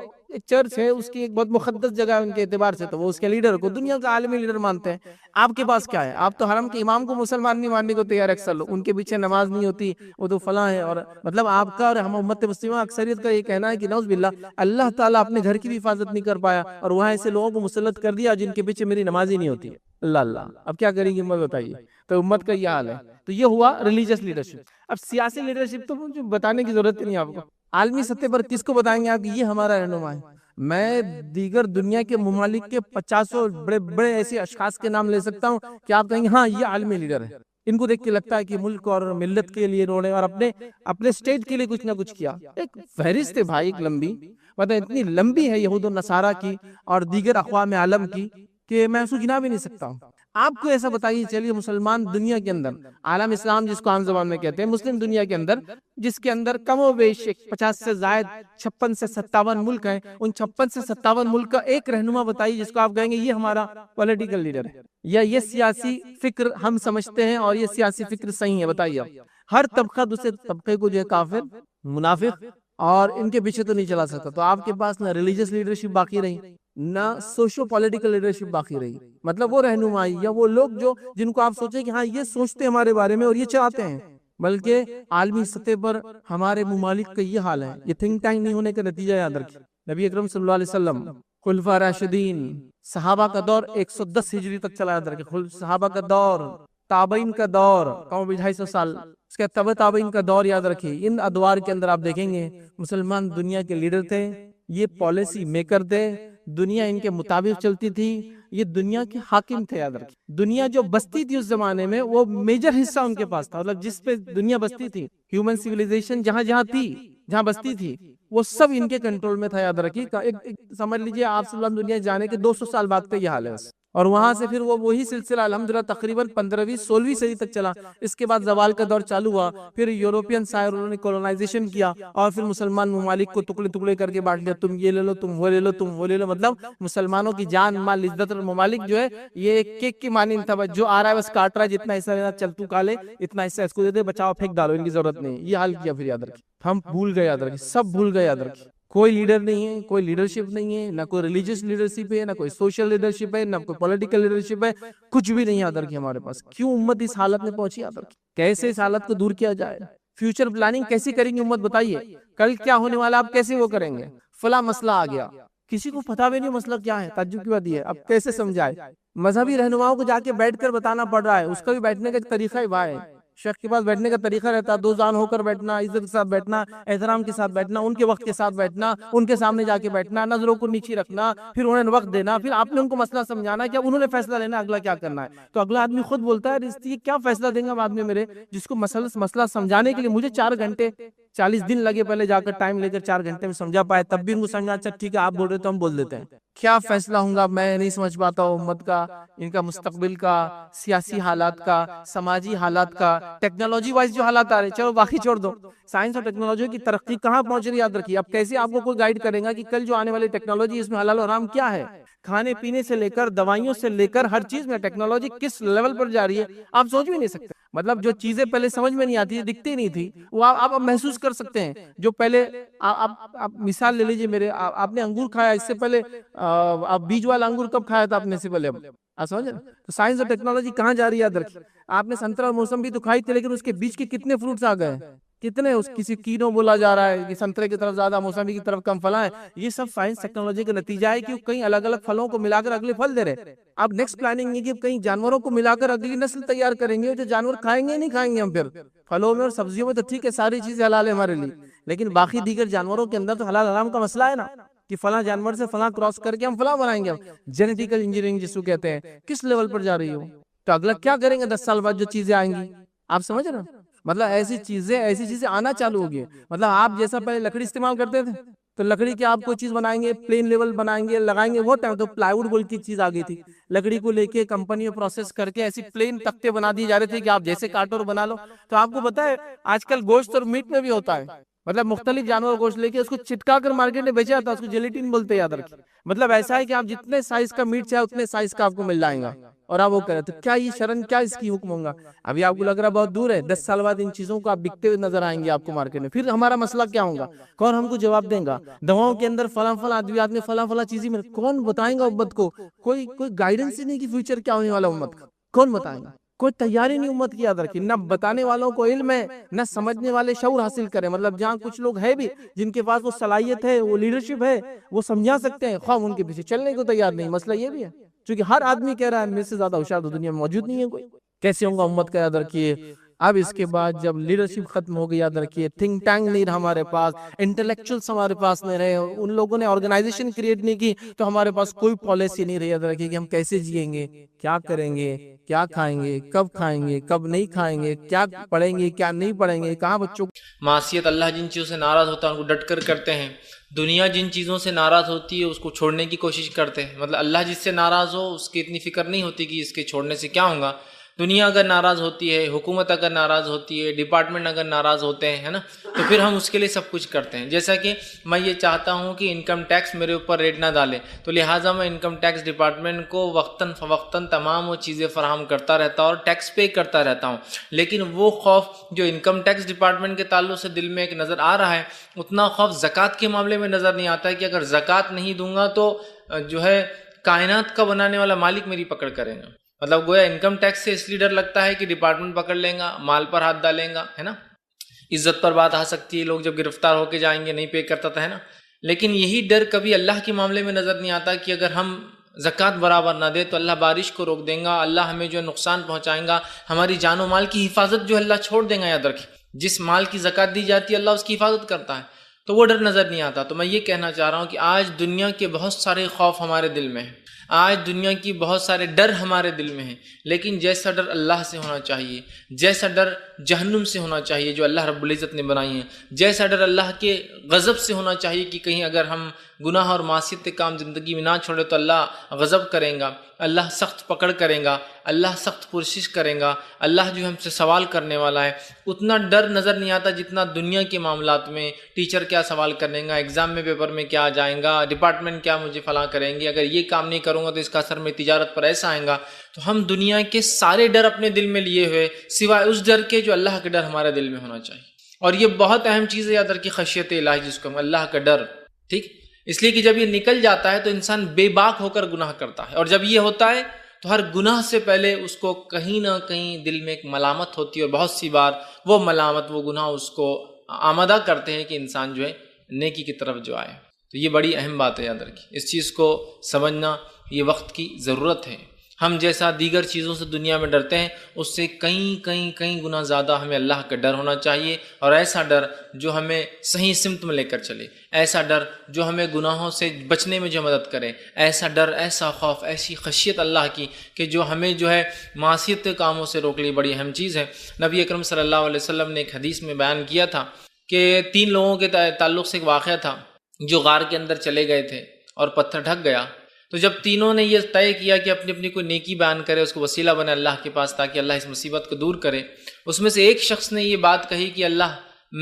چرچ ہے، اس کی ایک بہت مقدس جگہ ہے ان کے اعتبار سے، تو وہ اس کے لیڈر کو دنیا کا عالمی لیڈر مانتے ہیں۔ آپ کے پاس کیا ہے؟ آپ تو حرم کے امام کو مسلمان نہیں ماننے کو تیار، اکثر لوگ ان کے پیچھے نماز نہیں ہوتی، وہ تو فلاں ہے، اور مطلب آپ کا اور ہم امت مسلمہ اکثریت کا یہ کہنا ہے کہ نعوذ باللہ اللہ تعالیٰ اپنے گھر کی بھی حفاظت نہیں کر پایا اور وہاں ایسے لوگوں کو مسلط کر دیا جن کے پیچھے میری نماز ہی نہیں ہوتی ہے۔ اللہ اللہ، اب کیا کریں گی امت بتائیے؟ تو امت کا یہ حال ہے۔ تو یہ ہوا ریلیجیس لیڈرشپ۔ اب سیاسی لیڈرشپ تو مجھے بتانے کی ضرورت ہی نہیں آپ کو، عالمی سطح پر کس کو بتائیں گے آپ کہ یہ ہمارا رہنما ہے؟ میں دیگر دنیا کے ممالک کے 50 بڑے بڑے ایسے اشخاص کے نام لے سکتا ہوں کہ آپ کہیں گے ہاں یہ عالمی لیڈر ہے، ان کو دیکھ کے لگتا ہے کہ ملک اور ملت کے لیے انہوں نے اور اپنے اسٹیٹ کے لیے کچھ نہ کچھ کیا۔ ایک فہرست ہے بھائی، ایک لمبی، مطلب اتنی لمبی ہے یہود و نصارہ کی اور دیگر اقوام عالم کی کہ میں اس کو گنا بھی نہیں سکتا ہوں۔ آپ کو ایسا بتائیے، چلیے مسلمان دنیا کے اندر، عالم اسلام جس کو عام زبان میں کہتے ہیں، مسلم دنیا کے اندر، جس کے اندر کم و بیش 50 سے زائد 56 سے 57 ملک ہیں، ان 56 سے 57 ملک کا ایک رہنما بتائیے جس کو آپ کہیں گے یہ ہمارا پولیٹیکل لیڈر ہے، یا یہ سیاسی فکر ہم سمجھتے ہیں اور یہ سیاسی فکر صحیح ہے، بتائیے آپ۔ ہر طبقہ دوسرے طبقے کو جو ہے کافر، منافق اور ان کے پیچھے تو نہیں چلا سکتا۔ تو آپ کے پاس نہ ریلیجیس لیڈرشپ باقی رہی، نہ سوشو پولیٹیکل لیڈرشپ باقی رہی، مطلب وہ رہنمائی یا وہ لوگ جن کو آپ سوچیں کہ ہاں یہ سوچتے ہمارے بارے میں اور یہ چاہتے ہیں، بلکہ عالمی سطح پر ہمارے ممالک کا یہ حال ہے۔ یہ تھنک ٹینک نہیں ہونے کا نتیجہ یاد رکھیں۔ نبی اکرم صلی اللہ علیہ وسلم، خلفاء راشدین، صحابہ کا دور 110 ہجری تک چلا، یاد رکھیں، صحابہ کا دور، تابعین کا دور، کم 250 سال، اس کے تبع تابعین کا دور، یاد رکھیں۔ ان ادوار کے اندر آپ دیکھیں گے مسلمان دنیا کے لیڈر تھے، یہ پالیسی میکر تھے، دنیا ان کے مطابق چلتی تھی، یہ دنیا کے حاکم تھے، یاد رکھیں۔ دنیا جو بستی تھی اس زمانے میں وہ میجر حصہ ان کے پاس تھا، مطلب جس پہ دنیا بستی تھی، ہیومن سیویلائزیشن جہاں جہاں تھی، جہاں بستی تھی، وہ سب ان کے کنٹرول میں تھا، یاد رکھیے۔ سمجھ لیجئے آپ صلی اللہ علیہ وسلم دنیا جانے کے 200 سال بعد کا یہ حال ہے، اور وہاں سے پھر وہی سلسلہ الحمدللہ تقریباً 15ویں 16ویں صدی تک چلا. اس کے بعد زوال کا دور چالو ہوا. پھر یورپین سائروں نے کولونائزیشن کیا اور پھر مسلمان ممالک کو ٹکڑے ٹکڑے کر کے بانٹ دیا. تم یہ لے لو, تم وہ لے لو, تم وہ لے لو. مطلب مسلمانوں کی جان مال عزت اور ممالک جو ہے یہ ایک کیک کی مانند تھا. جو آ رہا ہے بس کاٹ رہا ہے, جتنا حصہ لینا چل تو کالے, اتنا حصہ اس کو دے دے, بچاؤ پھینک ڈالو, ان کی ضرورت نہیں. یہ حال کیا پھر یاد رکھیں. ہم بھول گئے, یاد رکھیں, سب بھول گئے, یاد رکھیں. کوئی لیڈر نہیں ہے, کوئی لیڈرشپ نہیں ہے, نہ کوئی ریلیجیس لیڈرشپ ہے, نہ کوئی سوشل لیڈرشپ ہے, نہ کوئی پولیٹیکل لیڈرشپ ہے, کچھ بھی نہیں. یاد رکھیں ہمارے پاس. کیوں امت اس حالت میں پہنچی, یاد رکھیں. کیسے اس حالت کو دور کیا جائے, فیوچر پلاننگ کیسی کریں گے امت, بتائیے. کل کیا ہونے والا, آپ کیسے وہ کریں گے. فلاں مسئلہ آ گیا, کسی کو پتہ بھی نہیں مسئلہ کیا ہے. تعجب کی بات یہ ہے, اب کیسے سمجھائے. مذہبی رہنماؤں کو جا کے بیٹھ کر بتانا پڑ رہا ہے. اس کا بھی بیٹھنے کا ایک طریقہ ہی بھائی, شیخ کے پاس بیٹھنے کا طریقہ رہتا ہے. دو جان ہو کر بیٹھنا, عزت کے ساتھ بیٹھنا, احترام کے ساتھ بیٹھنا, ان کے وقت کے ساتھ بیٹھنا, ان کے سامنے جا کے بیٹھنا, نظروں کو نیچے رکھنا, پھر انہیں وقت دینا, پھر آپ نے ان کو مسئلہ سمجھانا کہ اب انہوں نے فیصلہ لینا اگلا کیا کرنا ہے. تو اگلا آدمی خود بولتا ہے یہ کیا فیصلہ دیں گا بعد میں میرے, جس کو مسئلہ سمجھانے کے لیے مجھے 4 گھنٹے 40 دن لگے پہلے جا کر ٹائم لے کر 4 گھنٹے میں سمجھا پائے, تب بھی ان کو سمجھا اچھا ٹھیک ہے آپ بول رہے تو ہم بول دیتے ہیں. کیا فیصلہ ہوں گا میں نہیں سمجھ پاتا ہوں امت کا, ان کا مستقبل کا, سیاسی حالات کا, سماجی حالات کا, ٹیکنالوجی وائز جو حالات آ رہے ہیں. چلو باقی چھوڑ دو, سائنس اور ٹیکنالوجی کی ترقی کہاں پہنچ رہی ہے, یاد رکھیے. اب کیسے آپ کو کوئی گائیڈ کرے گا کہ کل جو آنے والی ٹیکنالوجی اس میں حلال و حرام کیا ہے. کھانے پینے سے لے کر دوائیوں سے لے کر ہر چیز میں ٹیکنالوجی کس لیول پر جا رہی ہے آپ سوچ بھی نہیں سکتے. مطلب جو چیزیں پہلے سمجھ میں نہیں آتی, دکھتی نہیں تھی, وہ آپ اب محسوس کر سکتے ہیں. جو پہلے آپ مثال لے لیجئے میرے, آپ نے انگور کھایا, اس سے پہلے آپ بیج والا انگور کب کھایا تھا آپ نے, سے پہلے آپ سمجھ. تو سائنس اور ٹیکنالوجی کہاں جا رہی ہے, یاد رکھیے. آپ نے سنترا اور موسمبی تو کھائی تھی, لیکن اس کے بیچ کے کتنے فروٹس آ گئے, کتنے, اس کسی کینو بولا جا رہا ہے کہ سنترے کی طرف زیادہ, موسمی کی طرف کم فلاں ہے. یہ سب سائنس ٹیکنالوجی کا نتیجہ ہے کہ کئی الگ الگ پھلوں کو ملا کر اگلے پھل دے رہے. اب نیکسٹ پلاننگ یہ کہ کئی جانوروں کو ملا کر اگلی نسل تیار کریں گے, جو جانور کھائیں گے نہیں کھائیں گے ہم. پھر پھلوں میں اور سبزیوں میں تو ٹھیک ہے ساری چیزیں حلال ہے ہمارے لیے, لیکن باقی دیگر جانوروں کے اندر تو حلال حرام کا مسئلہ ہے نا, کہ فلاں جانور سے فلاں کراس کر کے ہم فلاں بنائیں گے. جینیٹیکل انجینئرنگ جس کو کہتے ہیں, کس لیول پر جا رہی ہو. تو اگلا کیا کریں گے 10 سال بعد جو چیزیں آئیں گی, آپ سمجھ رہے ہیں. مطلب ایسی چیزیں آنا چالو ہوگی. مطلب آپ جیسا پہلے لکڑی استعمال کرتے تھے, تو لکڑی کی آپ کوئی چیز بنائیں گے, پلین لیول بنائیں گے, لگائیں گے, وہ ٹائم تو پلائی ووڈ بول کی چیز آ گئی تھی. لکڑی کو لے کے کمپنی میں پروسیس کر کے ایسی پلین تختے بنا دیے جا رہے تھے کہ آپ جیسے کاٹو اور بنا لو. تو آپ کو پتا ہے آج کل گوشت اور میٹ میں بھی ہوتا ہے, مطلب مختلف جانور گوشت لے کے اس کو چٹکا کر مارکیٹ میں بیچا جاتا ہے, اس کو جیلیٹین بولتے ہیں, یاد رکھیں. مطلب ایسا ہے کہ آپ جتنے سائز کا میٹ چاہے اتنے سائز کا آپ کو مل جائے گا, اور آپ وہ کریں. تو کیا یہ شرن, کیا اس کی حکم ہوگا. ابھی آپ کو لگ رہا بہت دور ہے, 10 سال بعد ان چیزوں کو آپ بکتے ہوئے نظر آئیں گے آپ کو مارکیٹ میں. پھر ہمارا مسئلہ کیا ہوگا, کون ہم کو جواب دیں گا. دواؤں کے اندر فلاں ادویات میں فلاں چیزیں میں کون بتائیں گا امت کو. کوئی گائیڈنس ہی نہیں کہ فیوچر کیا ہونے والا امت کا, کون بتائیں گا. کوئی تیاری نہیں امت کی, یاد رکھیں. نہ بتانے والوں کو علم ہے, نہ سمجھنے والے شعور حاصل کریں. مطلب جہاں کچھ لوگ ہیں بھی جن کے پاس وہ صلاحیت ہے, وہ لیڈرشپ ہے, وہ سمجھا سکتے ہیں, خواہ ان کے پیچھے چلنے کو تیار نہیں. مسئلہ یہ بھی ہے کیونکہ ہر آدمی کہہ رہا ہے میرے سے زیادہ ہوشیار تو دنیا میں موجود نہیں ہے کوئی. کیسے ہوگا امت کا, یاد رکھیے. اب اس کے بعد جب لیڈرشپ ختم ہو گئی, یاد رکھیے, تھنک ٹینک نہیں رہا ہمارے پاس, انٹلیکچوئلس ہمارے پاس نہیں رہے, ان لوگوں نے آرگنائزیشن کریٹ نہیں کی, تو ہمارے پاس کوئی پالیسی نہیں رہی. یاد رکھیے کہ ہم کیسے جئیں گے, کیا کریں گے, کیا کھائیں گے, کب کھائیں گے, کب نہیں کھائیں گے, کیا پڑھیں گے, کیا نہیں پڑھیں گے, کہاں بچوں. معصیت اللہ جن چیزوں سے ناراض ہوتا ہے ان کو ڈٹ کر کرتے ہیں. دنیا جن چیزوں سے ناراض ہوتی ہے اس کو چھوڑنے کی کوشش کرتے ہیں. مطلب اللہ جس سے ناراض ہو اس کی اتنی فکر نہیں ہوتی کہ اس کے چھوڑنے سے کیا ہوگا. دنیا اگر ناراض ہوتی ہے, حکومت اگر ناراض ہوتی ہے, ڈپارٹمنٹ اگر ناراض ہوتے ہیں, ہے نا, تو پھر ہم اس کے لیے سب کچھ کرتے ہیں. جیسا کہ میں یہ چاہتا ہوں کہ انکم ٹیکس میرے اوپر ریٹ نہ ڈالے, تو لہٰذا میں انکم ٹیکس ڈپارٹمنٹ کو وقتاً فوقتاً تمام وہ چیزیں فراہم کرتا رہتا ہوں اور ٹیکس پے کرتا رہتا ہوں. لیکن وہ خوف جو انکم ٹیکس ڈپارٹمنٹ کے تعلق سے دل میں ایک نظر آ رہا ہے, اتنا خوف زکوٰۃ کے معاملے میں نظر نہیں آتا ہے کہ اگر زکوٰۃ نہیں دوں گا تو جو ہے کائنات کا بنانے والا مالک میری پکڑ کرے گا. مطلب گویا انکم ٹیکس سے اس لیے ڈر لگتا ہے کہ ڈپارٹمنٹ پکڑ لیں گا, مال پر ہاتھ ڈالیں گا, ہے نا, عزت پر بات آ سکتی ہے, لوگ جب گرفتار ہو کے جائیں گے نہیں پے کرتا تھا, ہے نا. لیکن یہی ڈر کبھی اللہ کے معاملے میں نظر نہیں آتا کہ اگر ہم زکوٰۃ برابر نہ دے تو اللہ بارش کو روک دیں گا, اللہ ہمیں جو نقصان پہنچائیں گا, ہماری جان و مال کی حفاظت جو اللہ چھوڑ دیں گا. یاد رکھیں جس مال کی زکوٰۃ دی جاتی ہے اللہ اس کی حفاظت کرتا ہے, تو وہ ڈر نظر نہیں آتا. تو میں یہ کہنا چاہ رہا ہوں کہ آج دنیا کے بہت سارے خوف ہمارے دل میں ہیں, آج دنیا کی بہت سارے ڈر ہمارے دل میں ہیں, لیکن جیسا ڈر اللہ سے ہونا چاہیے, جیسا ڈر جہنم سے ہونا چاہیے جو اللہ رب العزت نے بنائی ہیں, جیسا ڈر اللہ کے غضب سے ہونا چاہیے کہ کہیں اگر ہم گناہ اور معصیت کے کام زندگی میں نہ چھوڑے تو اللہ غضب کرے گا، اللہ سخت پکڑ کرے گا، اللہ سخت پرسش کرے گا، اللہ جو ہم سے سوال کرنے والا ہے۔ اتنا ڈر نظر نہیں آتا جتنا دنیا کے معاملات میں، ٹیچر کیا سوال کریں گا، ایگزام میں پیپر میں کیا آ جائیں گا، ڈپارٹمنٹ کیا مجھے فلاں کریں گے، اگر یہ کام نہیں کروں گا تو اس کا اثر میں تجارت پر ایسا آئے گا۔ تو ہم دنیا کے سارے ڈر اپنے دل میں لیے ہوئے سوائے اس ڈر کے جو اللہ کا ڈر ہمارے دل میں ہونا چاہیے۔ اور یہ بہت اہم چیز ہے یاد رکھیے، خشیت الہی جس کو ہم اللہ کا ڈر، ٹھیک، اس لیے کہ جب یہ نکل جاتا ہے تو انسان بے باک ہو کر گناہ کرتا ہے، اور جب یہ ہوتا ہے تو ہر گناہ سے پہلے اس کو کہیں نہ کہیں دل میں ایک ملامت ہوتی ہے، اور بہت سی بار وہ ملامت، وہ گناہ اس کو آمادہ کرتے ہیں کہ انسان جو ہے نیکی کی طرف جو آئے۔ تو یہ بڑی اہم بات ہے یاد رکھیے، اس چیز کو سمجھنا یہ وقت کی ضرورت ہے۔ ہم جیسا دیگر چیزوں سے دنیا میں ڈرتے ہیں، اس سے کئی گنا زیادہ ہمیں اللہ کا ڈر ہونا چاہیے، اور ایسا ڈر جو ہمیں صحیح سمت میں لے کر چلے، ایسا ڈر جو ہمیں گناہوں سے بچنے میں جو مدد کرے، ایسا ڈر، ایسا خوف، ایسی خشیت اللہ کی کہ جو ہمیں جو ہے معصیت کے کاموں سے روک لی، بڑی اہم چیز ہے۔ نبی اکرم صلی اللہ علیہ وسلم نے ایک حدیث میں بیان کیا تھا کہ 3 لوگوں کے تعلق سے ایک واقعہ تھا جو غار کے اندر چلے گئے تھے اور پتھر ڈھک گیا۔ تو جب تینوں نے یہ طے کیا کہ اپنی اپنی کوئی نیکی بیان کرے، اس کو وسیلہ بنے اللہ کے پاس تاکہ اللہ اس مصیبت کو دور کرے، اس میں سے ایک شخص نے یہ بات کہی کہ اللہ،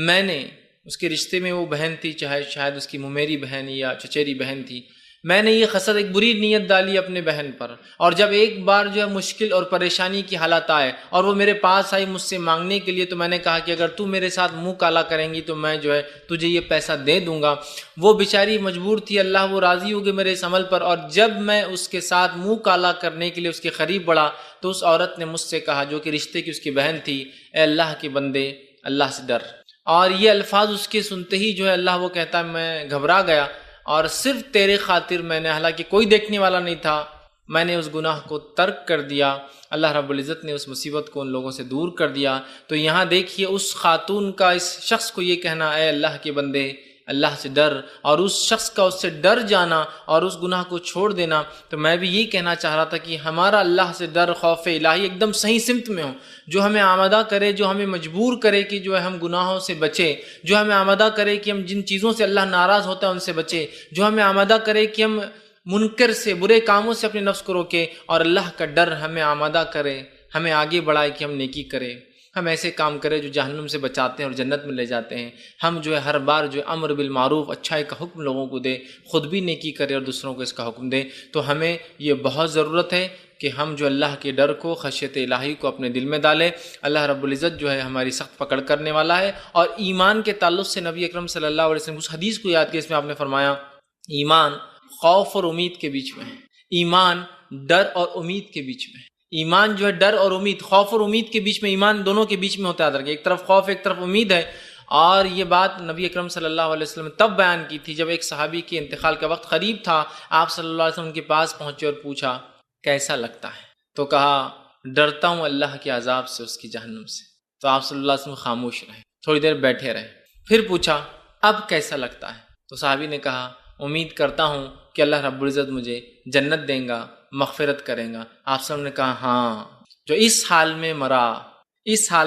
میں نے، اس کے رشتے میں وہ بہن تھی، چاہے شاید اس کی ممیری بہن یا چچیری بہن تھی، میں نے یہ خسر، ایک بری نیت ڈالی اپنے بہن پر، اور جب ایک بار جو ہے مشکل اور پریشانی کی حالت آئے اور وہ میرے پاس آئی مجھ سے مانگنے کے لیے، تو میں نے کہا کہ اگر تو میرے ساتھ منہ کالا کریں گی تو میں جو ہے تجھے یہ پیسہ دے دوں گا۔ وہ بیچاری مجبور تھی، اللہ وہ راضی ہو گئے میرے اس عمل پر، اور جب میں اس کے ساتھ منہ کالا کرنے کے لیے اس کے قریب بڑھا تو اس عورت نے مجھ سے کہا، جو کہ رشتے کی اس کی بہن تھی، اے اللہ کے بندے، اللہ سے ڈر۔ اور یہ الفاظ اس کے سنتے ہی جو ہے اللہ وہ کہتا ہے میں گھبرا گیا، اور صرف تیرے خاطر میں نے، حالانکہ کوئی دیکھنے والا نہیں تھا، میں نے اس گناہ کو ترک کر دیا، اللہ رب العزت نے اس مصیبت کو ان لوگوں سے دور کر دیا۔ تو یہاں دیکھیے اس خاتون کا اس شخص کو یہ کہنا، اے اللہ کے بندے، اللہ سے ڈر، اور اس شخص کا اس سے ڈر جانا اور اس گناہ کو چھوڑ دینا۔ تو میں بھی یہ کہنا چاہ رہا تھا کہ ہمارا اللہ سے ڈر، خوف الہی ایک دم صحیح سمت میں ہو، جو ہمیں آمادہ کرے، جو ہمیں مجبور کرے کہ جو ہے ہم گناہوں سے بچے، جو ہمیں آمادہ کرے کہ ہم جن چیزوں سے اللہ ناراض ہوتا ہے ان سے بچے، جو ہمیں آمادہ کرے کہ ہم منکر سے، برے کاموں سے اپنے نفس کو روکے، اور اللہ کا ڈر ہمیں آمادہ کرے، ہمیں آگے بڑھائے کہ ہم نیکی کریں، ہم ایسے کام کریں جو جہنم سے بچاتے ہیں اور جنت میں لے جاتے ہیں۔ ہم جو ہے ہر بار جو ہے امر بالمعروف، اچھائی کا حکم لوگوں کو دے، خود بھی نیکی کرے اور دوسروں کو اس کا حکم دے۔ تو ہمیں یہ بہت ضرورت ہے کہ ہم جو اللہ کے ڈر کو، خشیت الہی کو اپنے دل میں ڈالیں۔ اللہ رب العزت جو ہے ہماری سخت پکڑ کرنے والا ہے۔ اور ایمان کے تعلق سے نبی اکرم صلی اللہ علیہ وسلم اس حدیث کو یاد کیا، اس میں آپ نے فرمایا ایمان خوف اور امید کے بیچ میں ہے، ایمان ڈر اور امید کے بیچ میں ہے۔ ایمان جو ہے ڈر اور امید، خوف اور امید کے بیچ میں، ایمان دونوں کے بیچ میں ہوتا ہے، ایک طرف خوف ایک طرف امید ہے۔ اور یہ بات نبی اکرم صلی اللہ علیہ وسلم نے تب بیان کی تھی جب ایک صحابی کے انتقال کا وقت قریب تھا، آپ صلی اللہ علیہ وسلم کے پاس پہنچے اور پوچھا کیسا لگتا ہے؟ تو کہا ڈرتا ہوں اللہ کے عذاب سے، اس کی جہنم سے۔ تو آپ صلی اللہ علیہ وسلم خاموش رہے، تھوڑی دیر بیٹھے رہے، پھر پوچھا اب کیسا لگتا ہے؟ تو صحابی نے کہا امید کرتا ہوں کہ اللہ رب العزت مجھے جنت دیں گا، مغفرت کریں گا۔ آپ صلی اللہ علیہ وسلم نے کہا ہاں، جو اس حال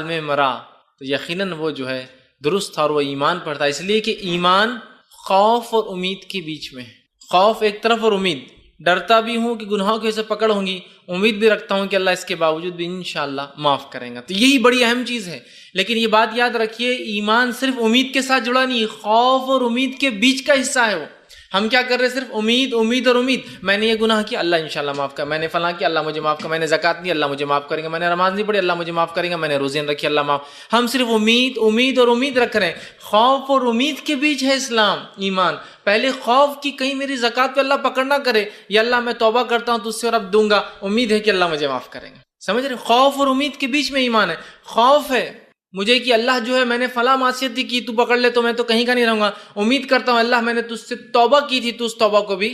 میں مرا تو یقیناً وہ جو ہے درست تھا اور وہ ایمان پر تھا، اس لیے کہ ایمان خوف اور امید کے بیچ میں ہے۔ خوف ایک طرف اور امید، ڈرتا بھی ہوں کہ گناہوں کی وجہ سے پکڑ ہوں گی، امید بھی رکھتا ہوں کہ اللہ اس کے باوجود بھی انشاءاللہ معاف کریں گا۔ تو یہی بڑی اہم چیز ہے۔ لیکن یہ بات یاد رکھیے، ایمان صرف امید کے ساتھ جڑا نہیں، خوف اور امید کے بیچ کا حصہ ہے وہ۔ ہم کیا کر رہے ہیں؟ صرف امید اور امید، میں نے یہ گناہ کیا اللہ انشاءاللہ معاف کر، میں نے فلاں کیا اللہ مجھے معاف کر، میں نے زکوٰۃ دی اللہ مجھے معاف کریں گا، میں نے نماز نہیں پڑھی اللہ مجھے معاف کریں گا، میں نے روزے رکھی اللہ معاف۔ ہم صرف امید اور امید رکھ رہے ہیں۔ خوف اور امید کے بیچ ہے اسلام، ایمان۔ پہلے خوف کی کہیں میری زکوٰۃ پہ اللہ پکڑ نہ کرے، یا اللہ میں توبہ کرتا ہوں تو اس سے اور اب دوں گا، امید ہے کہ اللہ مجھے معاف کریں گا۔ سمجھ رہے؟ خوف اور امید کے بیچ میں ایمان ہے۔ خوف ہے مجھے کہ اللہ جو ہے میں نے فلاں معصیت کی، تو پکڑ لے تو میں تو کہیں کا نہیں رہوں گا۔ امید کرتا ہوں اللہ میں نے تجھ سے توبہ کی تھی تو اس توبہ کو بھی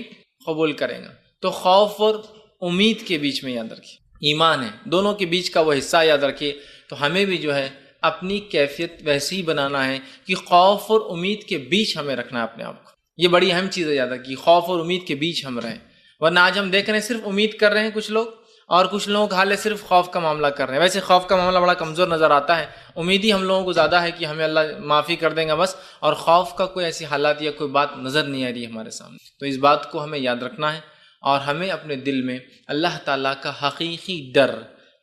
قبول کرے گا۔ تو خوف اور امید کے بیچ میں یاد رکھیے ایمان ہے، دونوں کے بیچ کا وہ حصہ یاد رکھیے۔ تو ہمیں بھی جو ہے اپنی کیفیت ویسے ہی بنانا ہے کہ خوف اور امید کے بیچ ہمیں رکھنا ہے اپنے آپ کو۔ یہ بڑی اہم چیز ہے یاد رکھیے، خوف اور امید کے بیچ ہم رہیں، ورنہ آج ہم دیکھ رہے ہیں صرف امید کر رہے ہیں کچھ لوگ، اور کچھ لوگوں کا حال ہے صرف خوف کا معاملہ کر رہے ہیں. ویسے خوف کا معاملہ بڑا کمزور نظر آتا ہے. امید ہی ہم لوگوں کو زیادہ ہے کہ ہمیں اللہ معافی کر دیں گا بس, اور خوف کا کوئی ایسی حالات یا کوئی بات نظر نہیں آ رہی ہے ہمارے سامنے. تو اس بات کو ہمیں یاد رکھنا ہے اور ہمیں اپنے دل میں اللہ تعالیٰ کا حقیقی ڈر,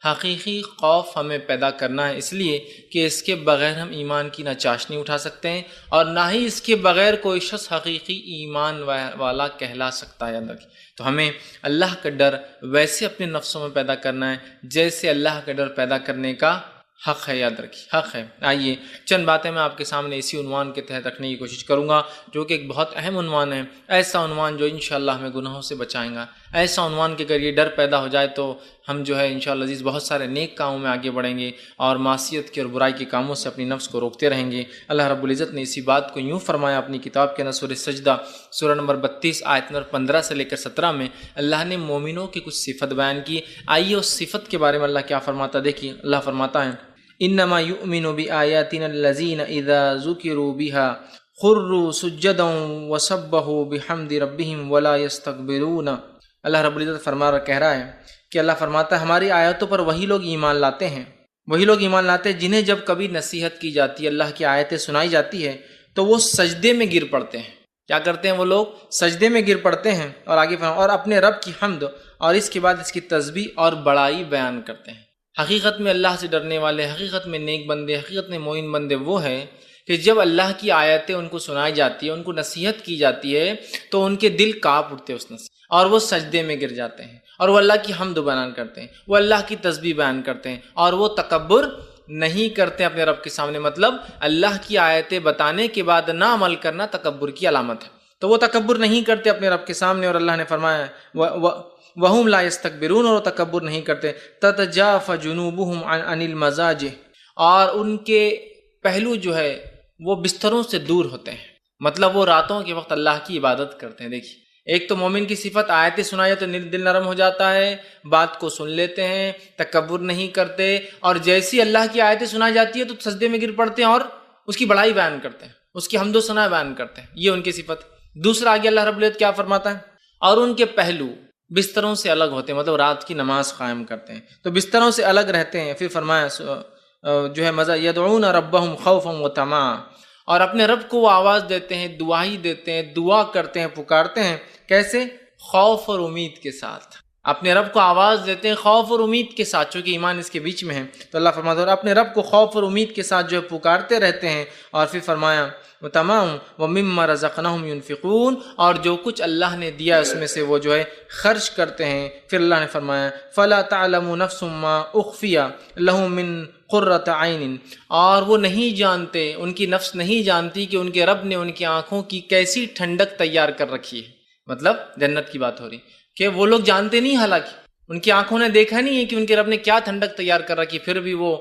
حقیقی خوف ہمیں پیدا کرنا ہے, اس لیے کہ اس کے بغیر ہم ایمان کی نہ چاشنی اٹھا سکتے ہیں اور نہ ہی اس کے بغیر کوئی شخص حقیقی ایمان والا کہلا سکتا ہے اندر. تو ہمیں اللہ کا ڈر ویسے اپنے نفسوں میں پیدا کرنا ہے جیسے اللہ کا ڈر پیدا کرنے کا حق ہے. یاد رکھیے, حق ہے. آئیے چند باتیں میں آپ کے سامنے اسی عنوان کے تحت رکھنے کی کوشش کروں گا جو کہ ایک بہت اہم عنوان ہے, ایسا عنوان جو انشاءاللہ ہمیں گناہوں سے بچائیں گا, ایسا عنوان کہ اگر یہ ڈر پیدا ہو جائے تو ہم جو ہے انشاءاللہ عزیز بہت سارے نیک کاموں میں آگے بڑھیں گے اور معصیت کے اور برائی کے کاموں سے اپنی نفس کو روکتے رہیں گے. اللہ رب العزت نے اسی بات کو یوں فرمایا اپنی کتاب کے اندر سورہ سجدہ سورہ نمبر 32 آیت نمبر 15 سے لے کر 17 میں اللہ نے مومنوں کی کچھ صفت بیان کی. آئیے اس صفت کے بارے میں اللہ کیا فرماتا دیکھیے. اللہ فرماتا ہے انما یؤمن بآیاتنا الذین اذا ذکروا بها خروا سجدا وسبحوا بحمد ربهم ولا یستکبرون. اللہ رب العزت کہہ رہا ہے کہ اللہ فرماتا ہے ہماری آیتوں پر وہی لوگ ایمان لاتے ہیں, وہی لوگ ایمان لاتے ہیں جنہیں جب کبھی نصیحت کی جاتی ہے, اللہ کی آیتیں سنائی جاتی ہے تو وہ سجدے میں گر پڑتے ہیں. کیا کرتے ہیں وہ لوگ؟ سجدے میں گر پڑتے ہیں. اور آگے اور اپنے رب کی حمد اور اس کے بعد اس کی تسبیح اور بڑائی بیان کرتے ہیں. حقیقت میں اللہ سے ڈرنے والے, حقیقت میں نیک بندے, حقیقت میں مومن بندے وہ ہیں کہ جب اللہ کی آیتیں ان کو سنائی جاتی ہے, ان کو نصیحت کی جاتی ہے تو ان کے دل کانپ اٹھتے اس نصیحت اور وہ سجدے میں گر جاتے ہیں اور وہ اللہ کی حمد بیان کرتے ہیں, وہ اللہ کی تسبیح بیان کرتے ہیں اور وہ تکبر نہیں کرتے اپنے رب کے سامنے. مطلب اللہ کی آیتیں بتانے کے بعد نہ عمل کرنا تکبر کی علامت ہے. تو وہ تکبر نہیں کرتے اپنے رب کے سامنے, اور اللہ نے فرمایا وَهُمْ لَا يَسْتَكْبِرُونَ, اور وہ تکبر نہیں کرتے. تَتَجَافَ جُنُوبُهُمْ عَنِ الْمَضَاجِعِ, اور ان کے پہلو جو ہے وہ بستروں سے دور ہوتے ہیں. مطلب وہ راتوں کے وقت اللہ کی عبادت کرتے ہیں. دیکھیے ایک تو مومن کی صفت, آیتیں سنائی تو دل نرم ہو جاتا ہے, بات کو سن لیتے ہیں, تکبر نہیں کرتے, اور جیسی اللہ کی آیتیں سنائی جاتی ہے تو سجدے میں گر پڑتے ہیں اور اس کی بڑائی بیان کرتے ہیں, اس کی حمد و ثنا بیان کرتے ہیں. یہ ان کی صفت. دوسرا آگے اللہ رب العزت کیا فرماتا ہے, اور ان کے پہلو بستروں سے الگ ہوتے ہیں, مطلب رات کی نماز قائم کرتے ہیں تو بستروں سے الگ رہتے ہیں. پھر فرمایا جو ہے مزہ یدعون ربهم خوفا وطمعا, اور اپنے رب کو وہ آواز دیتے ہیں, دعائی دیتے ہیں, دعا کرتے ہیں, پکارتے ہیں. کیسے؟ خوف اور امید کے ساتھ. اپنے رب کو آواز دیتے ہیں خوف اور امید کے ساتھ, چونکہ ایمان اس کے بیچ میں ہے. تو اللہ فرماتا ہے اپنے رب کو خوف اور امید کے ساتھ جو ہے پکارتے رہتے ہیں. اور پھر فرمایا تمام وَمِمَّا رَزَقْنَاهُمْ يُنْفِقُونَ, اور جو کچھ اللہ نے دیا اس میں سے وہ جو ہے خرچ کرتے ہیں. پھر اللہ نے فرمایا فَلَا تَعْلَمُ نَفْسٌ مَّا أُخْفِيَ لَهُم مِّن قُرَّةِ عَيْنٍ, اور وہ نہیں جانتے, ان کی نفس نہیں جانتی کہ ان کے رب نے ان کی آنکھوں کی کیسی ٹھنڈک تیار کر رکھی ہے. مطلب جنت کی بات ہو رہی کہ وہ لوگ جانتے نہیں, حالانکہ ان کی آنکھوں نے دیکھا نہیں ہے کہ ان کے رب نے کیا ٹھنڈک تیار کر رکھی, پھر بھی وہ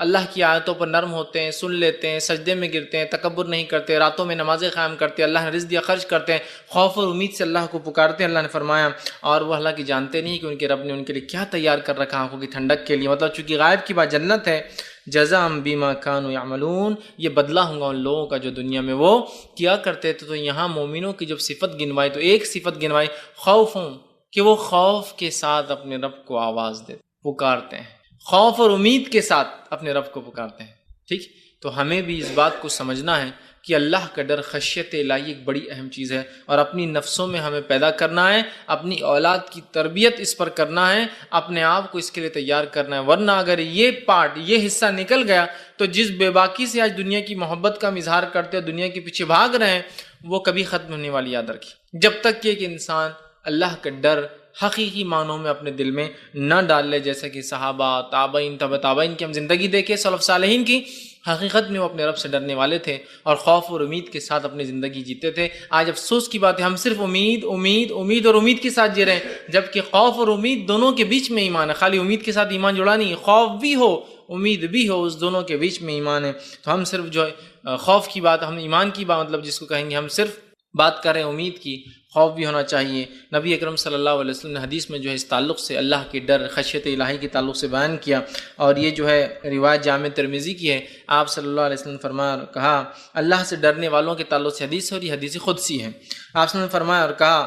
اللہ کی آیتوں پر نرم ہوتے ہیں, سن لیتے ہیں, سجدے میں گرتے ہیں, تکبر نہیں کرتے, راتوں میں نمازیں قائم کرتے ہیں, اللہ نے رزق دیا خرچ کرتے ہیں, خوف اور امید سے اللہ کو پکارتے ہیں. اللہ نے فرمایا اور وہ حالانکہ جانتے نہیں کہ ان کے رب نے ان کے لیے کیا تیار کر رکھا آنکھوں کی ٹھنڈک کے لیے. مطلب چونکہ غائب کی بات جنت ہے, جزاء بما كانوا يعملون, یہ بدلہ ہوگا ان لوگوں کا جو دنیا میں وہ کیا کرتے تھے. تو یہاں مومنوں کی جب صفت گنوائی تو ایک صفت گنوائی خوفوں, کہ وہ خوف کے ساتھ اپنے رب کو آواز دیتے, پکارتے ہیں, خوف اور امید کے ساتھ اپنے رب کو پکارتے ہیں. ٹھیک, تو ہمیں بھی اس بات کو سمجھنا ہے کہ اللہ کا ڈر, خشیت الہی ایک بڑی اہم چیز ہے, اور اپنی نفسوں میں ہمیں پیدا کرنا ہے, اپنی اولاد کی تربیت اس پر کرنا ہے, اپنے آپ کو اس کے لیے تیار کرنا ہے. ورنہ اگر یہ پارٹ, یہ حصہ نکل گیا تو جس بے باکی سے آج دنیا کی محبت کا اظہار کرتے ہیں, دنیا کے پیچھے بھاگ رہے ہیں, وہ کبھی ختم ہونے والی. یاد رکھیے جب تک کہ ایک انسان اللہ کا ڈر حقیقی معنوں میں اپنے دل میں نہ ڈال لے, جیسے کہ صحابہ, تابعین, تبع تابعین کی ہم زندگی دیکھیں, سلف صالحین کی, حقیقت میں وہ اپنے رب سے ڈرنے والے تھے اور خوف اور امید کے ساتھ اپنی زندگی جیتے تھے. آج افسوس کی بات ہے ہم صرف امید امید امید اور امید کے ساتھ جی رہے ہیں, جبکہ خوف اور امید دونوں کے بیچ میں ایمان ہے. خالی امید کے ساتھ ایمان جڑا نہیں ہے, خوف بھی ہو امید بھی ہو, اس دونوں کے بیچ میں ایمان ہے. تو ہم صرف جو ہے خوف کی بات, ہم ایمان کی بات مطلب جس کو کہیں گے, ہم صرف بات کر رہے ہیں امید کی, خوف بھی ہونا چاہیے. نبی اکرم صلی اللہ علیہ وسلم نے حدیث میں جو ہے اس تعلق سے اللہ کے ڈر, خشیت الہی کے تعلق سے بیان کیا, اور یہ جو ہے روایت جامع ترمذی کی ہے. آپ صلی اللہ علیہ وسلم فرمایا اور کہا, اللہ سے ڈرنے والوں کے تعلق سے حدیث ہے, اور یہ حدیث قدسی ہے. آپ نے فرمایا اور کہا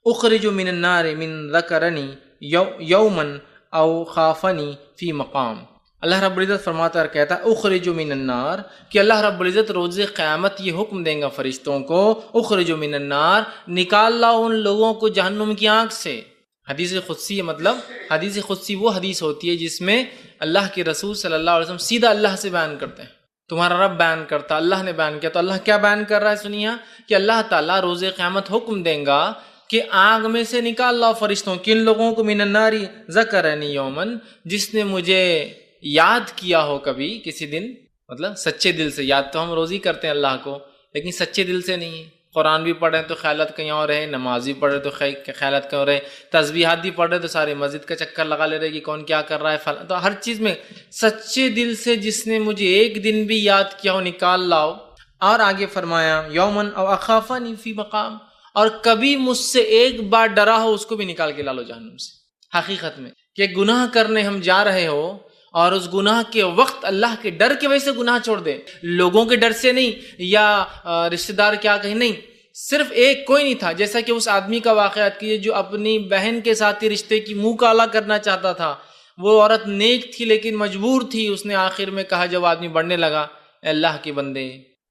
اخرج من النار من ذکرنی یومن او خافنی فی مقام. اللہ رب العزت فرماتا ہے، کہتا ہے اخرج من النار، کہ اللہ رب العزت روز قیامت یہ حکم دیں گا فرشتوں کو، اخرج من النار، نکال لاؤ ان لوگوں کو جہنم کی آنکھ سے. حدیث قدسی، مطلب حدیث قدسی وہ حدیث ہوتی ہے جس میں اللہ کے رسول صلی اللہ علیہ وسلم سیدھا اللہ سے بیان کرتے ہیں. تمہارا رب بیان کرتا، اللہ نے بیان کیا. تو اللہ کیا بیان کر رہا ہے سنیے، کہ اللہ تعالیٰ روز قیامت حکم دیں گا کہ آگ میں سے نکال لاؤ فرشتوں، کن لوگوں کو؟ من الناری ذکرنی یومن، جس نے مجھے یاد کیا ہو کبھی کسی دن، مطلب سچے دل سے. یاد تو ہم روز ہی کرتے ہیں اللہ کو، لیکن سچے دل سے نہیں. قرآن بھی پڑھ رہے ہیں تو خیالات کہیں اور رہے، نماز بھی پڑھ رہے تو خیالات کہیں اور رہے، تسبیحات بھی پڑھ رہے تو سارے مسجد کا چکر لگا لے رہے کہ کون کیا کر رہا ہے. تو ہر چیز میں سچے دل سے جس نے مجھے ایک دن بھی یاد کیا ہو نکال لاؤ. اور آگے فرمایا یومن او اخافنی فی مقام، اور کبھی مجھ سے ایک بار ڈرا ہو اس کو بھی نکال کے لا لو جہنم سے. حقیقت میں کہ گناہ کرنے ہم جا رہے ہو اور اس گناہ کے وقت اللہ کے ڈر کی وجہ سے گناہ چھوڑ دے، لوگوں کے ڈر سے نہیں، یا رشتہ دار کیا کہیں، نہیں، صرف ایک کوئی نہیں تھا. جیسا کہ اس آدمی کا واقعات کیے جو اپنی بہن کے ساتھ ہی رشتے کی منہ کالا کرنا چاہتا تھا. وہ عورت نیک تھی لیکن مجبور تھی. اس نے آخر میں کہا جب آدمی بڑھنے لگا، اے اللہ کے بندے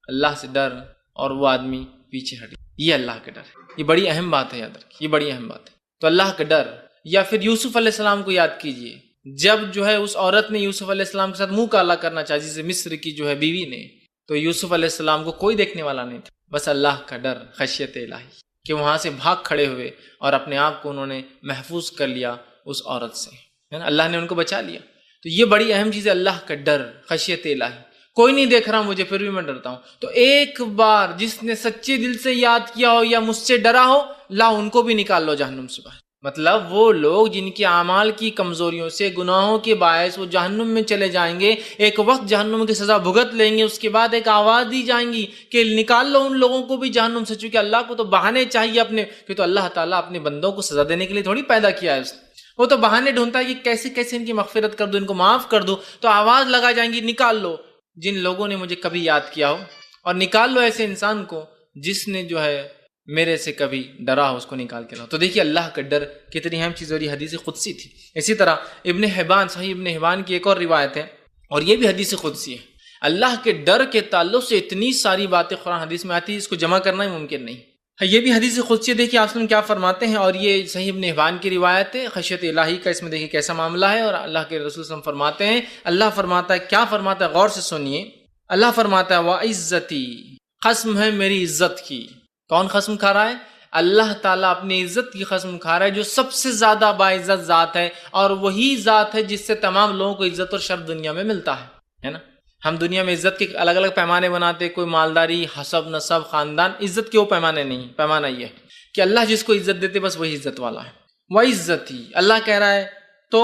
اللہ سے ڈر، اور وہ آدمی پیچھے ہٹ گیا. یہ اللہ کا ڈر ہے. یہ بڑی اہم بات ہے، یاد رکھیے، یہ بڑی اہم بات ہے. تو اللہ کا ڈر. یا پھر یوسف علیہ السلام کو یاد کیجئے، جب جو ہے اس عورت نے یوسف علیہ السلام کے ساتھ منہ کالا کرنا چاہا، جسے مصر کی جو ہے بیوی نے، تو یوسف علیہ السلام کو کوئی دیکھنے والا نہیں تھا، بس اللہ کا ڈر، خشیت الہی، کہ وہاں سے بھاگ کھڑے ہوئے اور اپنے آپ کو انہوں نے محفوظ کر لیا اس عورت سے، ہے نا، اللہ نے ان کو بچا لیا. تو یہ بڑی اہم چیز ہے، اللہ کا ڈر، خشیت الہی. کوئی نہیں دیکھ رہا مجھے پھر بھی میں ڈرتا ہوں. تو ایک بار جس نے سچے دل سے یاد کیا ہو یا مجھ سے ڈرا ہو، لا ان کو بھی نکال لو جہنم سے باہر. مطلب وہ لوگ جن کے اعمال کی کمزوریوں سے، گناہوں کے باعث وہ جہنم میں چلے جائیں گے، ایک وقت جہنم کی سزا بھگت لیں گے، اس کے بعد ایک آواز دی جائیں گی کہ نکال لو ان لوگوں کو بھی جہنم سے. چونکہ اللہ کو تو بہانے چاہیے اپنے، کہ تو اللہ تعالیٰ اپنے بندوں کو سزا دینے کے لیے تھوڑی پیدا کیا ہے اس نے. وہ تو بہانے ڈھونڈتا ہے کہ کیسے کیسے ان کی مغفرت کر دو، ان کو معاف کر دو. تو آواز لگا جائیں گی، نکال لو جن لوگوں نے مجھے کبھی یاد کیا ہو، اور نکال لو ایسے انسان کو جس نے جو ہے میرے سے کبھی ڈرا ہو، اس کو نکال کے لاؤ. تو دیکھیے اللہ کا ڈر کتنی اہم چیز، اور یہ حدیث قدسی تھی. اسی طرح ابن حبان، صحیح ابن حبان کی ایک اور روایت ہے، اور یہ بھی حدیث قدسی ہے. اللہ کے ڈر کے تعلق سے اتنی ساری باتیں قرآن حدیث میں آتی ہے، اس کو جمع کرنا ہی ممکن نہیں. یہ بھی حدیث قدسی ہے. دیکھیے آپ کیا فرماتے ہیں، اور یہ صحیح ابن حبان کی روایت ہے. خشیت الہی کا اس میں دیکھیے کیسا معاملہ ہے، اور اللہ کے رسول صلی اللہ علیہ وسلم فرماتے ہیں، اللہ فرماتا ہے، کیا فرماتا ہے، غور سے سنیے. اللہ فرماتا ہے وَعِزَّتِي، قسم ہے میری عزت کی. کون قسم کھا رہا ہے؟ اللہ تعالیٰ اپنی عزت کی قسم کھا رہا ہے، جو سب سے زیادہ باعزت ذات ہے، اور وہی ذات ہے جس سے تمام لوگوں کو عزت اور شرف دنیا میں ملتا ہے نا. ہم دنیا میں عزت کے الگ الگ پیمانے بناتے، کوئی مالداری، حسب، نسب، خاندان. عزت کے وہ پیمانے نہیں، پیمانہ یہ ہے کہ اللہ جس کو عزت دیتے بس وہی عزت والا ہے. وَعِزَّتِي، اللہ کہہ رہا ہے تو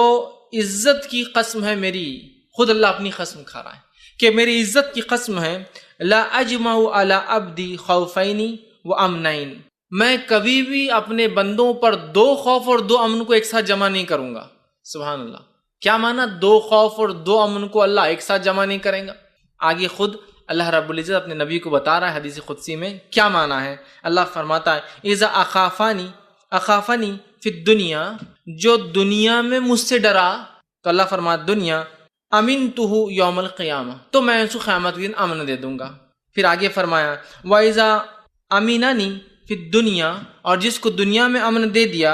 عزت کی قسم ہے میری، خود اللہ اپنی قسم کھا رہا ہے کہ میری عزت کی قسم ہے، لا اجمع علی عبدی خوفین وامنین، میں کبھی بھی اپنے بندوں پر 2 خوف اور 2 امن کو ایک ساتھ جمع نہیں کروں گا. سبحان اللہ. کیا معنی 2 خوف اور 2 امن کو اللہ ایک ساتھ جمع نہیں کریں گا؟ آگے خود اللہ رب العزت اپنے نبی کو بتا رہا ہے حدیث قدسی میں کیا معنی ہے. اللہ فرماتا ہے اذا اخافنی فی الدنیا، جو دنیا میں مجھ سے ڈرا، تو اللہ فرماتا دنیا امنتہ یوم القیامہ، تو میں اس کو قیامت کے دن امن دے دوں گا. پھر آگے فرمایا وَإِذَا أَمِنَنِي فِي الدُّنْيَا، اور جس کو دنیا میں امن دے دیا،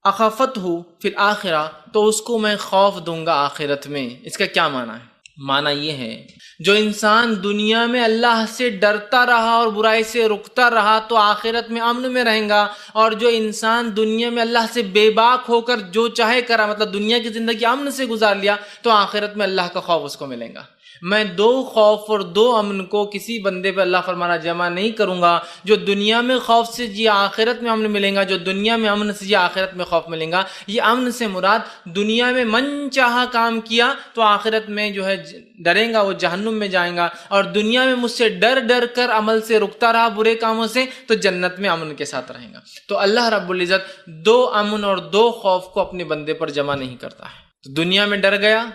أَخَفَتْهُ فِي الْآخِرَةِ، تو اس کو میں خوف دوں گا آخرت میں. اس کا کیا معنی ہے؟ معنی یہ ہے جو انسان دنیا میں اللہ سے ڈرتا رہا اور برائی سے رکتا رہا تو آخرت میں امن میں رہیں گا، اور جو انسان دنیا میں اللہ سے بے باک ہو کر جو چاہے کرا، مطلب دنیا کی زندگی امن سے گزار لیا، تو آخرت میں اللہ کا خوف اس کو ملے گا. میں 2 خوف اور 2 امن کو کسی بندے پہ اللہ فرمانا جمع نہیں کروں گا. جو دنیا میں خوف سے جی آخرت میں امن ملیں گا، جو دنیا میں امن سے جی آخرت میں خوف ملیں گا. یہ امن سے مراد دنیا میں من چاہا کام کیا تو آخرت میں جو ہے ڈریں گا، وہ جہنم میں جائیں گا، اور دنیا میں مجھ سے ڈر کر عمل سے رکتا رہا برے کاموں سے تو جنت میں امن کے ساتھ رہیں گا. تو اللہ رب العزت 2 امن اور 2 خوف کو اپنے بندے پر جمع نہیں کرتا ہے. تو دنیا میں ڈر گیا،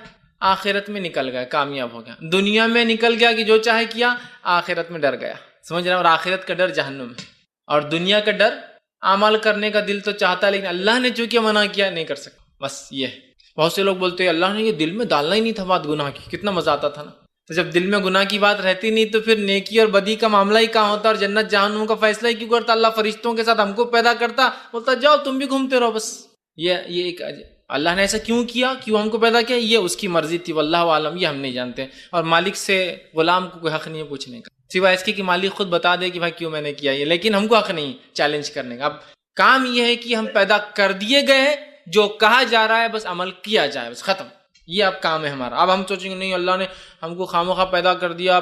آخرت میں نکل گیا، کامیاب ہو گیا. دنیا میں نکل گیا کہ جو چاہے کیا، آخرت میں ڈر گیا. سمجھ رہے ہیں؟ اور آخرت کا ڈر جہنم ہے، اور دنیا کا ڈر عمل کرنے کا دل تو چاہتا ہے لیکن اللہ نے چونکہ منع کیا نہیں کر سکتا. بس یہ ہے. بہت سے لوگ بولتے ہیں اللہ نے یہ دل میں ڈالنا ہی نہیں تھا بات گناہ کی، کتنا مزہ آتا تھا نا. تو جب دل میں گناہ کی بات رہتی نہیں تو پھر نیکی اور بدی کا معاملہ ہی کہاں ہوتا، اور جنت جہنم کا فیصلہ ہی کیوں کرتا؟ اللہ فرشتوں کے ساتھ ہم کو پیدا کرتا، بولتا جاؤ تم بھی گھومتے رہو بس. یہ ایک اللہ نے ایسا کیوں کیا، کیوں ہم کو پیدا کیا، یہ اس کی مرضی تھی، واللہ عالم، یہ ہم نہیں جانتے. اور مالک سے غلام کو کوئی حق نہیں ہے پوچھنے کا، سوائے اس کے کہ مالک خود بتا دے کہ بھائی کیوں میں نے کیا یہ، لیکن ہم کو حق نہیں چیلنج کرنے کا. اب کام یہ ہے کہ ہم پیدا کر دیے گئے ہیں، جو کہا جا رہا ہے بس عمل کیا جائے، بس ختم. یہ اب کام ہے ہمارا. اب ہم سوچیں گے نہیں اللہ نے ہم کو خامخواہ پیدا کر دیا،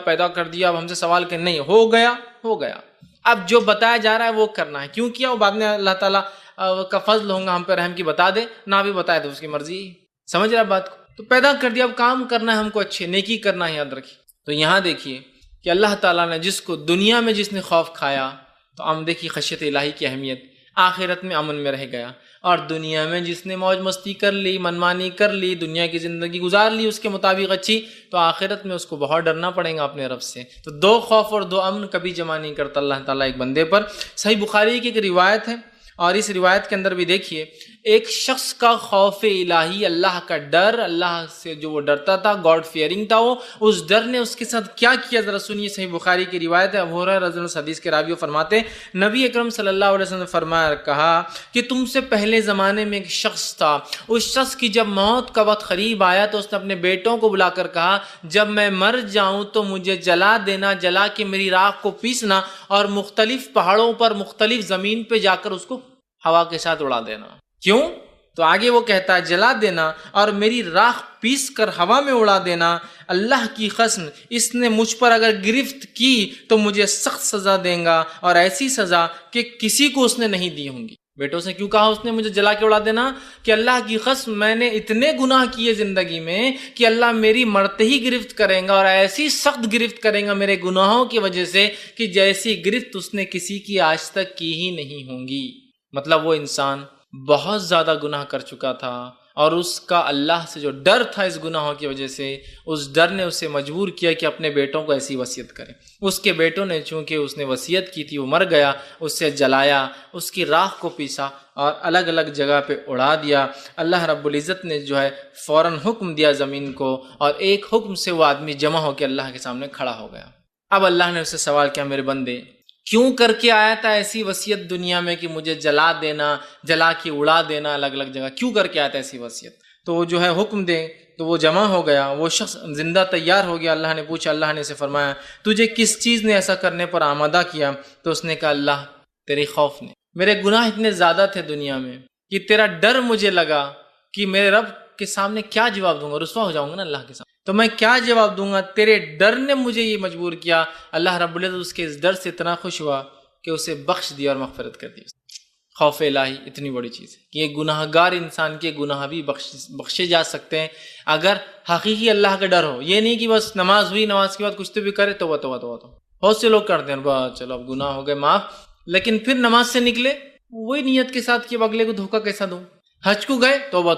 اب ہم سے سوال کہ نہیں، ہو گیا. اب جو بتایا جا رہا ہے وہ کرنا ہے. کیوں کیا وہ بعد میں اللہ تعالیٰ کا فضل ہوگا ہم پہ رحم کی، بتا دے نہ بھی بتائے تو اس کی مرضی. سمجھ رہا بات کو؟ تو پیدا کر دیا، اب کام کرنا ہے ہم کو، اچھے نیکی کرنا ہے، یاد رکھیے. تو یہاں دیکھیے کہ اللہ تعالیٰ نے جس کو دنیا میں جس نے خوف کھایا، تو ہم دیکھیے خشیت الہی کی اہمیت، آخرت میں امن میں رہ گیا. اور دنیا میں جس نے موج مستی کر لی، منمانی کر لی، دنیا کی زندگی گزار لی اس کے مطابق اچھی، تو آخرت میں اس کو بہت ڈرنا پڑے گا اپنے رب سے. تو دو خوف اور دو امن کبھی جمع نہیں کرتا اللہ تعالیٰ ایک بندے پر. صحیح بخاری کی ایک روایت ہے، اور اس روایت کے اندر بھی دیکھیے ایک شخص کا خوف الہی، اللہ کا ڈر، اللہ سے جو وہ ڈرتا تھا، گاڈ فیئرنگ تھا وہ، اس ڈر نے اس کے ساتھ کیا کیا ذرا سنیے. صحیح بخاری کی روایت ہے، ابو ہریرہ رضی اللہ عنہ حدیث کے راوی فرماتے نبی اکرم صلی اللہ علیہ وسلم نے فرمایا کہا کہ تم سے پہلے زمانے میں ایک شخص تھا، اس شخص کی جب موت کا وقت قریب آیا تو اس نے اپنے بیٹوں کو بلا کر کہا جب میں مر جاؤں تو مجھے جلا دینا، جلا کے میری راکھ کو پیسنا اور مختلف پہاڑوں پر مختلف زمین پہ جا کر اس کو ہوا کے ساتھ اڑا دینا. کیوں؟ تو آگے وہ کہتا ہے جلا دینا اور میری راکھ پیس کر ہوا میں اڑا دینا. اللہ کی قسم اس نے مجھ پر اگر گرفت کی تو مجھے سخت سزا دیں گا، اور ایسی سزا کہ کسی کو اس نے نہیں دی ہوں گی. بیٹوں سے کیوں کہا اس نے مجھے جلا کے اڑا دینا؟ کہ اللہ کی قسم میں نے اتنے گناہ کیے زندگی میں کہ اللہ میری مرتے ہی گرفت کریں گا، اور ایسی سخت گرفت کریں گا میرے گناہوں کی وجہ سے کہ جیسی گرفت اس نے کسی کی آج تک کی ہی نہیں ہوں گی. مطلب وہ انسان بہت زیادہ گناہ کر چکا تھا، اور اس کا اللہ سے جو ڈر تھا اس گناہوں کی وجہ سے، اس ڈر نے اسے مجبور کیا کہ اپنے بیٹوں کو ایسی وصیت کرے. اس کے بیٹوں نے چونکہ اس نے وصیت کی تھی، وہ مر گیا، اس سے جلایا، اس کی راکھ کو پیسا اور الگ الگ جگہ پہ اڑا دیا. اللہ رب العزت نے جو ہے فوراً حکم دیا زمین کو، اور ایک حکم سے وہ آدمی جمع ہو کے اللہ کے سامنے کھڑا ہو گیا. اب اللہ نے اس سے سوال کیا میرے بندے کیوں کر کے آیا تھا ایسی وصیت دنیا میں کہ مجھے جلا دینا، جلا کے اڑا دینا الگ الگ جگہ، کیوں کر کے آیا تھا ایسی وصیت؟ تو وہ جو ہے حکم دے تو وہ جمع ہو گیا، وہ شخص زندہ تیار ہو گیا. اللہ نے پوچھا، اللہ نے اسے فرمایا تجھے کس چیز نے ایسا کرنے پر آمادہ کیا؟ تو اس نے کہا اللہ تیرے خوف نے، میرے گناہ اتنے زیادہ تھے دنیا میں کہ تیرا ڈر مجھے لگا کہ میرے رب کے سامنے کیا جواب دوں گا، رسوا ہو جاؤں گا نا اللہ کے سامنے، تو میں کیا جواب دوں گا، تیرے ڈر نے مجھے یہ مجبور کیا. اللہ رب العزت اس کے اس ڈر سے اتنا خوش ہوا کہ اسے بخش دیا اور مغفرت کر دی. خوف الہی اتنی بڑی چیز ہے کہ یہ گناہ گار انسان کے گناہ بھی بخشے جا سکتے ہیں اگر حقیقی اللہ کا ڈر ہو. یہ نہیں کہ بس نماز ہوئی، نماز کے بعد کچھ تو بھی کرے تو بہت سے لوگ کرتے ہیں بس چلو اب گناہ ہو گئے معاف، لیکن پھر نماز سے نکلے وہی نیت کے ساتھ کہ اگلے کو دھوکہ کیسا دوں. حج کو گئے توبہ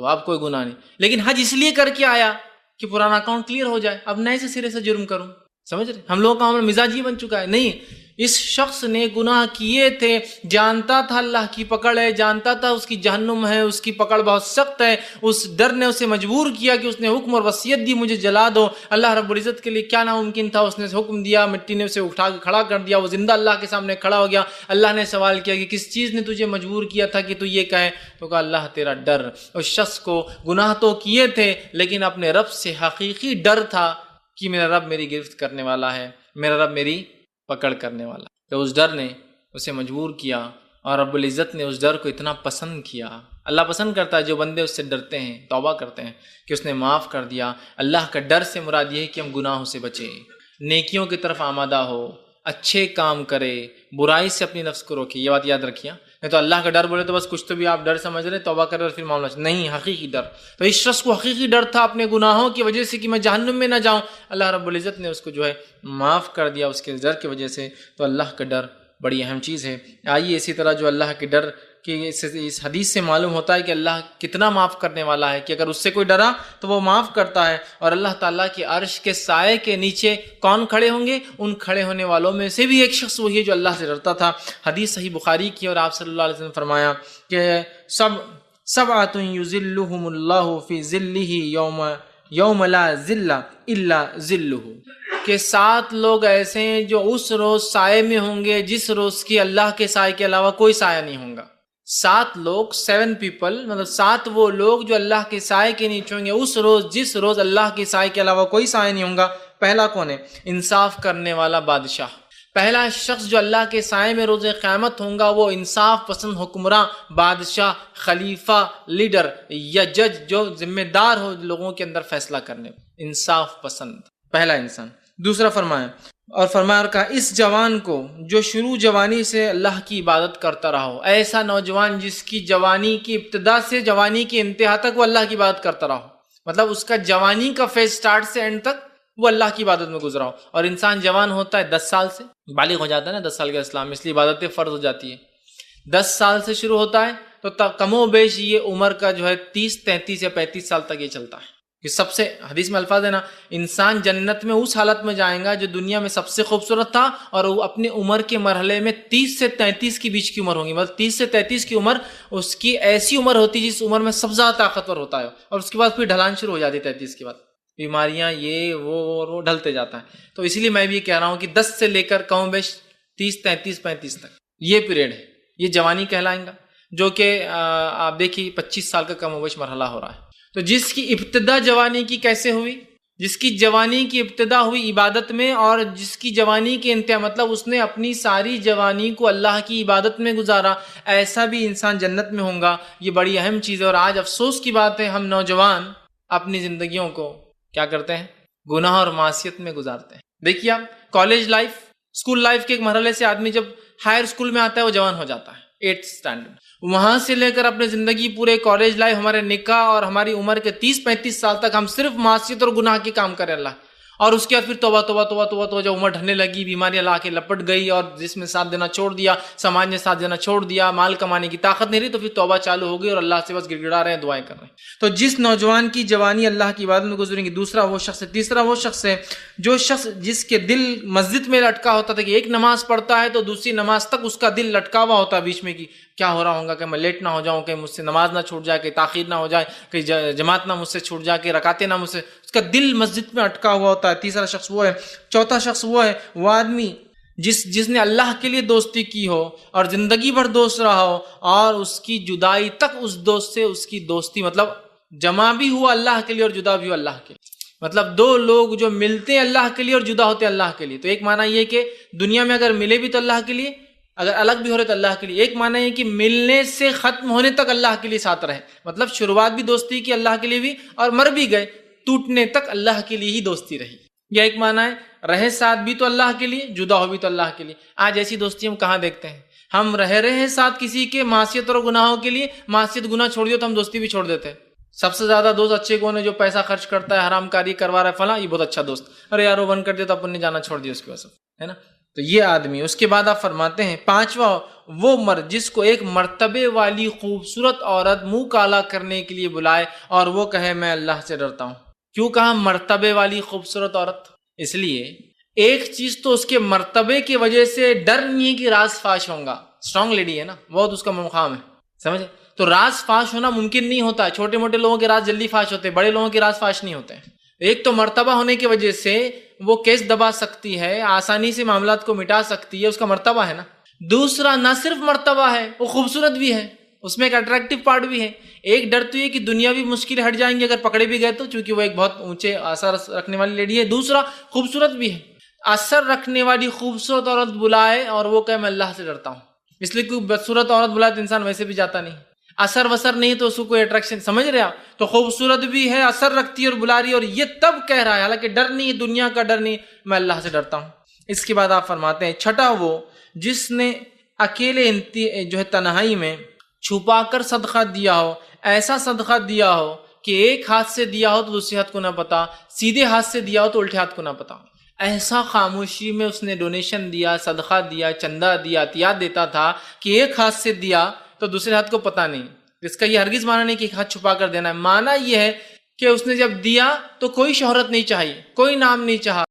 اب کوئی گناہ نہیں، لیکن حج اس لیے کر کے آیا کہ پرانا اکاؤنٹ کلیئر ہو جائے، اب نئے سے سرے سے جرم کروں. سمجھ رہے؟ ہم لوگوں کا عمل مزاج ہی بن چکا ہے. نہیں، اس شخص نے گناہ کیے تھے، جانتا تھا اللہ کی پکڑ ہے، جانتا تھا اس کی جہنم ہے، اس کی پکڑ بہت سخت ہے. اس ڈر نے اسے مجبور کیا کہ اس نے حکم اور وصیت دی مجھے جلا دو. اللہ رب العزت کے لیے کیا ناممکن تھا، اس نے حکم دیا، مٹی نے اسے اٹھا کے کھڑا کر دیا، وہ زندہ اللہ کے سامنے کھڑا ہو گیا. اللہ نے سوال کیا کہ کس چیز نے تجھے مجبور کیا تھا کہ تو یہ کہے؟ تو کہا اللہ تیرا ڈر. اس شخص کو گناہ تو کیے تھے لیکن اپنے رب سے حقیقی ڈر تھا کہ میرا رب میری گرفت کرنے والا ہے، میرا رب میری پکڑ کرنے والا. تو اس ڈر نے اسے مجبور کیا، اور رب العزت نے اس ڈر کو اتنا پسند کیا. اللہ پسند کرتا ہے جو بندے اس سے ڈرتے ہیں، توبہ کرتے ہیں، کہ اس نے معاف کر دیا. اللہ کا ڈر سے مراد یہ ہے کہ ہم گناہوں سے بچیں، نیکیوں کی طرف آمادہ ہو، اچھے کام کرے، برائی سے اپنی نفس کو روکے. یہ بات یاد رکھیے. نہیں تو اللہ کا ڈر بولے تو بس کچھ تو بھی آپ ڈر سمجھ رہے، توبہ کرے اور پھر معاملہ نہیں، حقیقی ڈر. تو اس شخص کو حقیقی ڈر تھا اپنے گناہوں کی وجہ سے کہ میں جہنم میں نہ جاؤں. اللہ رب العزت نے اس کو جو ہے معاف کر دیا اس کے ڈر کی وجہ سے. تو اللہ کا ڈر بڑی اہم چیز ہے. آئیے اسی طرح جو اللہ کے ڈر کہ اس حدیث سے معلوم ہوتا ہے کہ اللہ کتنا معاف کرنے والا ہے، کہ اگر اس سے کوئی ڈرا تو وہ معاف کرتا ہے. اور اللہ تعالیٰ کے عرش کے سائے کے نیچے کون کھڑے ہوں گے؟ ان کھڑے ہونے والوں میں سے بھی ایک شخص وہی ہے جو اللہ سے ڈرتا تھا. حدیث صحیح بخاری کی، اور آپ صلی اللہ علیہ وسلم فرمایا کہ سبعۃ یظلھم اللہ فی ظلہ یوم لا ظل الا ظلہ، کہ 7 لوگ ایسے ہیں جو اس روز سائے میں ہوں گے جس روز کی اللہ کے سائے کے علاوہ کوئی سایہ نہیں ہوگا۔ 7 لوگ، 7 پیپل، مطلب 7 وہ لوگ جو اللہ کے سائے کے نیچے ہوں گے اس روز جس روز اللہ کے سائے کے علاوہ کوئی سایہ نہیں ہوگا۔ پہلا کون ہے؟ انصاف کرنے والا بادشاہ۔ پہلا شخص جو اللہ کے سائے میں روز قیامت ہوں گا وہ انصاف پسند حکمراں، بادشاہ، خلیفہ، لیڈر یا جج جو ذمہ دار ہو لوگوں کے اندر فیصلہ کرنے، انصاف پسند پہلا انسان۔ دوسرا فرمایا اور کہا اس جوان کو جو شروع جوانی سے اللہ کی عبادت کرتا رہا ہو، ایسا نوجوان جس کی جوانی کی ابتدا سے جوانی کی انتہا تک وہ اللہ کی عبادت کرتا رہا ہو، مطلب اس کا جوانی کا فیز سٹارٹ سے اینڈ تک وہ اللہ کی عبادت میں گزرا ہو۔ اور انسان جوان ہوتا ہے 10 سال سے، بالغ ہو جاتا ہے نا 10 سال کا اسلام، اس لیے عبادتیں فرض ہو جاتی ہے۔ 10 سال سے شروع ہوتا ہے تو کم و بیش یہ عمر کا جو ہے 30، 33 یا 35 سال تک یہ چلتا ہے۔ کہ سب سے حدیث میں الفاظ ہے نا، انسان جنت میں اس حالت میں جائیں گا جو دنیا میں سب سے خوبصورت تھا، اور وہ اپنی عمر کے مرحلے میں 30 سے 33 کے بیچ کی عمر ہوگی، مطلب 30 سے 33 کی عمر اس کی ایسی عمر ہوتی ہے جس عمر میں سب زیادہ طاقتور ہوتا ہے، اور اس کے بعد پھر ڈھلان شروع ہو جاتی ہے 33 کے بعد، بیماریاں یہ وہ ڈھلتے جاتا ہے۔ تو اسی لیے میں بھی یہ کہہ رہا ہوں کہ 10 سے لے کر کم و بیش 30، 33، 35 تک یہ پیریڈ ہے، یہ جوانی کہلائیں گا، جو کہ آپ دیکھیے 25 سال کا کم و بیش مرحلہ ہو رہا ہے۔ تو جس کی ابتدا جوانی کی کیسے ہوئی؟ جس کی جوانی کی ابتدا ہوئی عبادت میں، اور جس کی جوانی کی انتہا مطلب اس نے اپنی ساری جوانی کو اللہ کی عبادت میں گزارا، ایسا بھی انسان جنت میں ہوگا۔ یہ بڑی اہم چیز ہے، اور آج افسوس کی بات ہے ہم نوجوان اپنی زندگیوں کو کیا کرتے ہیں؟ گناہ اور معصیت میں گزارتے ہیں۔ دیکھیے آپ کالج لائف، اسکول لائف کے ایک مرحلے سے آدمی جب ہائر اسکول میں آتا ہے وہ جوان ہو جاتا ہے، 8th اسٹینڈرڈ، وہاں سے لے کر اپنے زندگی پورے کالج لائف، ہمارے نکاح اور ہماری عمر کے 30-35 سال تک ہم صرف معصیت اور گناہ کے کام کریں اللہ، اور اس کے بعد پھر توبہ توبہ توبہ توبہ توبہ، جب عمر ڈھلنے لگی، بیماریاں لا کے لپٹ گئی، اور جس میں ساتھ دینا چھوڑ دیا، سماج نے ساتھ دینا چھوڑ دیا، مال کمانے کی طاقت نہیں رہی، تو پھر توبہ چالو ہو گئی اور اللہ سے بس گڑ گڑا رہے ہیں، دعائیں کر رہے ہیں۔ تو جس نوجوان کی جوانی اللہ کی عبادت میں گزریں گی، دوسرا وہ شخص ہے۔ تیسرا وہ شخص ہے جو شخص جس کے دل مسجد میں لٹکا ہوتا تھا، کہ ایک نماز پڑھتا ہے تو دوسری نماز تک اس کا دل لٹکا ہوا ہوتا ہے بیچ میں، کی کیا ہو رہا ہوگا، کہ میں لیٹ نہ ہو جاؤں، کہ مجھ سے نماز نہ چھوٹ جائے، کہ تاخیر نہ ہو جائے، کہ جماعت نہ مجھ سے چھوٹ جائے، کہ رکعتیں نہ مجھ سے، اس کا دل مسجد میں اٹکا ہوا ہوتا ہے۔ تیسرا شخص وہ ہے۔ چوتھا شخص وہ ہے، وہ آدمی جس نے اللہ کے لیے دوستی کی ہو اور زندگی بھر دوست رہا ہو، اور اس کی جدائی تک اس دوست سے اس کی دوستی، مطلب جمع بھی ہوا اللہ کے لیے اور جدا بھی ہوا اللہ کے لیے، مطلب 2 لوگ جو ملتے ہیں اللہ کے لیے اور جدا ہوتے ہیں اللہ کے لیے۔ تو ایک معنی یہ کہ دنیا میں اگر ملے بھی تو اللہ کے لیے، اگر الگ بھی ہو رہے تو اللہ کے لیے۔ ایک معنی یہ کہ ملنے سے ختم ہونے تک اللہ کے لیے ساتھ رہے، مطلب شروعات بھی دوستی کی اللہ کے لیے بھی، اور مر بھی گئے، ٹوٹنے تک اللہ کے لیے ہی دوستی رہی۔ یہ ایک معنی ہے، رہے ساتھ بھی تو اللہ کے لیے، جدا ہو بھی تو اللہ کے لیے۔ آج ایسی دوستی ہم کہاں دیکھتے ہیں؟ ہم رہے ساتھ کسی کے معصیت اور گناہوں کے لیے، معصیت گناہ چھوڑ دیا تو ہم دوستی بھی چھوڑ دیتے ہیں۔ سب سے زیادہ دوست اچھے کون ہے؟ جو پیسہ خرچ کرتا ہے، حرام کاری کروا رہا ہے، فلاں، یہ بہت اچھا دوست، ارے یار وہ بند کر دیا تو اپن نے جانا چھوڑ دیا اس کی وجہ سے، ہے نا؟ تو یہ آدمی۔ اس کے بعد آپ فرماتے ہیں پانچواں وہ مرد جس کو ایک مرتبے والی خوبصورت عورت منہ کالا کرنے کے لیے بلائے اور وہ کہے میں اللہ سے ڈرتا ہوں۔ کیوں کہا مرتبے والی خوبصورت عورت؟ اس لیے ایک چیز تو اس کے مرتبے کی وجہ سے ڈر نہیں ہے کہ راز فاش ہوگا، اسٹرانگ لیڈی ہے نا، بہت اس کا مقام ہے، سمجھے؟ تو راز فاش ہونا ممکن نہیں ہوتا، چھوٹے موٹے لوگوں کے راز جلدی فاش ہوتے ہیں، بڑے لوگوں کے راز فاش نہیں ہوتے ہیں۔ ایک تو مرتبہ ہونے کی وجہ سے وہ کیس دبا سکتی ہے، آسانی سے معاملات کو مٹا سکتی ہے، اس کا مرتبہ ہے نا۔ دوسرا نہ صرف مرتبہ ہے، وہ خوبصورت بھی ہے، اس میں ایک اٹریکٹیو پارٹ بھی ہے۔ ایک ڈر تو یہ کہ دنیاوی مشکل ہٹ جائیں گے اگر پکڑے بھی گئے تو، چونکہ وہ ایک بہت اونچے اثر رکھنے والی لیڈی ہے۔ دوسرا خوبصورت بھی ہے، اثر رکھنے والی خوبصورت عورت بلائے اور وہ کہے میں اللہ سے ڈرتا ہوں، اس لیے کوئی بدصورت عورت بلائے تو انسان ویسے بھی جاتا نہیں، اثر وسر نہیں تو اس کو کوئی اٹریکشن، سمجھ رہے آپ؟ تو خوبصورت بھی ہے، اثر رکھتی ہے اور بلا رہی ہے، اور یہ تب کہہ رہا ہے، حالانکہ ڈر نہیں ہے، دنیا کا ڈر نہیں، میں اللہ سے ڈرتا ہوں۔ اس کے بعد آپ فرماتے ہیں چھٹا وہ جس نے اکیلے جو ہے تنہائی میں چھپا کر صدقہ دیا ہو، ایسا صدقہ دیا ہو کہ ایک ہاتھ سے دیا ہو تو دوسرے ہاتھ کو نہ پتا، سیدھے ہاتھ سے دیا ہو تو الٹے ہاتھ کو نہ پتا، ایسا خاموشی میں اس نے ڈونیشن دیا، صدقہ دیا، چندہ دیا، عطیات دیتا تھا کہ ایک ہاتھ سے دیا تو دوسرے ہاتھ کو پتہ نہیں۔ اس کا یہ ہرگز معنی نہیں کہ ایک ہاتھ چھپا کر دینا ہے، معنی یہ ہے کہ اس نے جب دیا تو کوئی شہرت نہیں چاہیے، کوئی نام نہیں چاہا،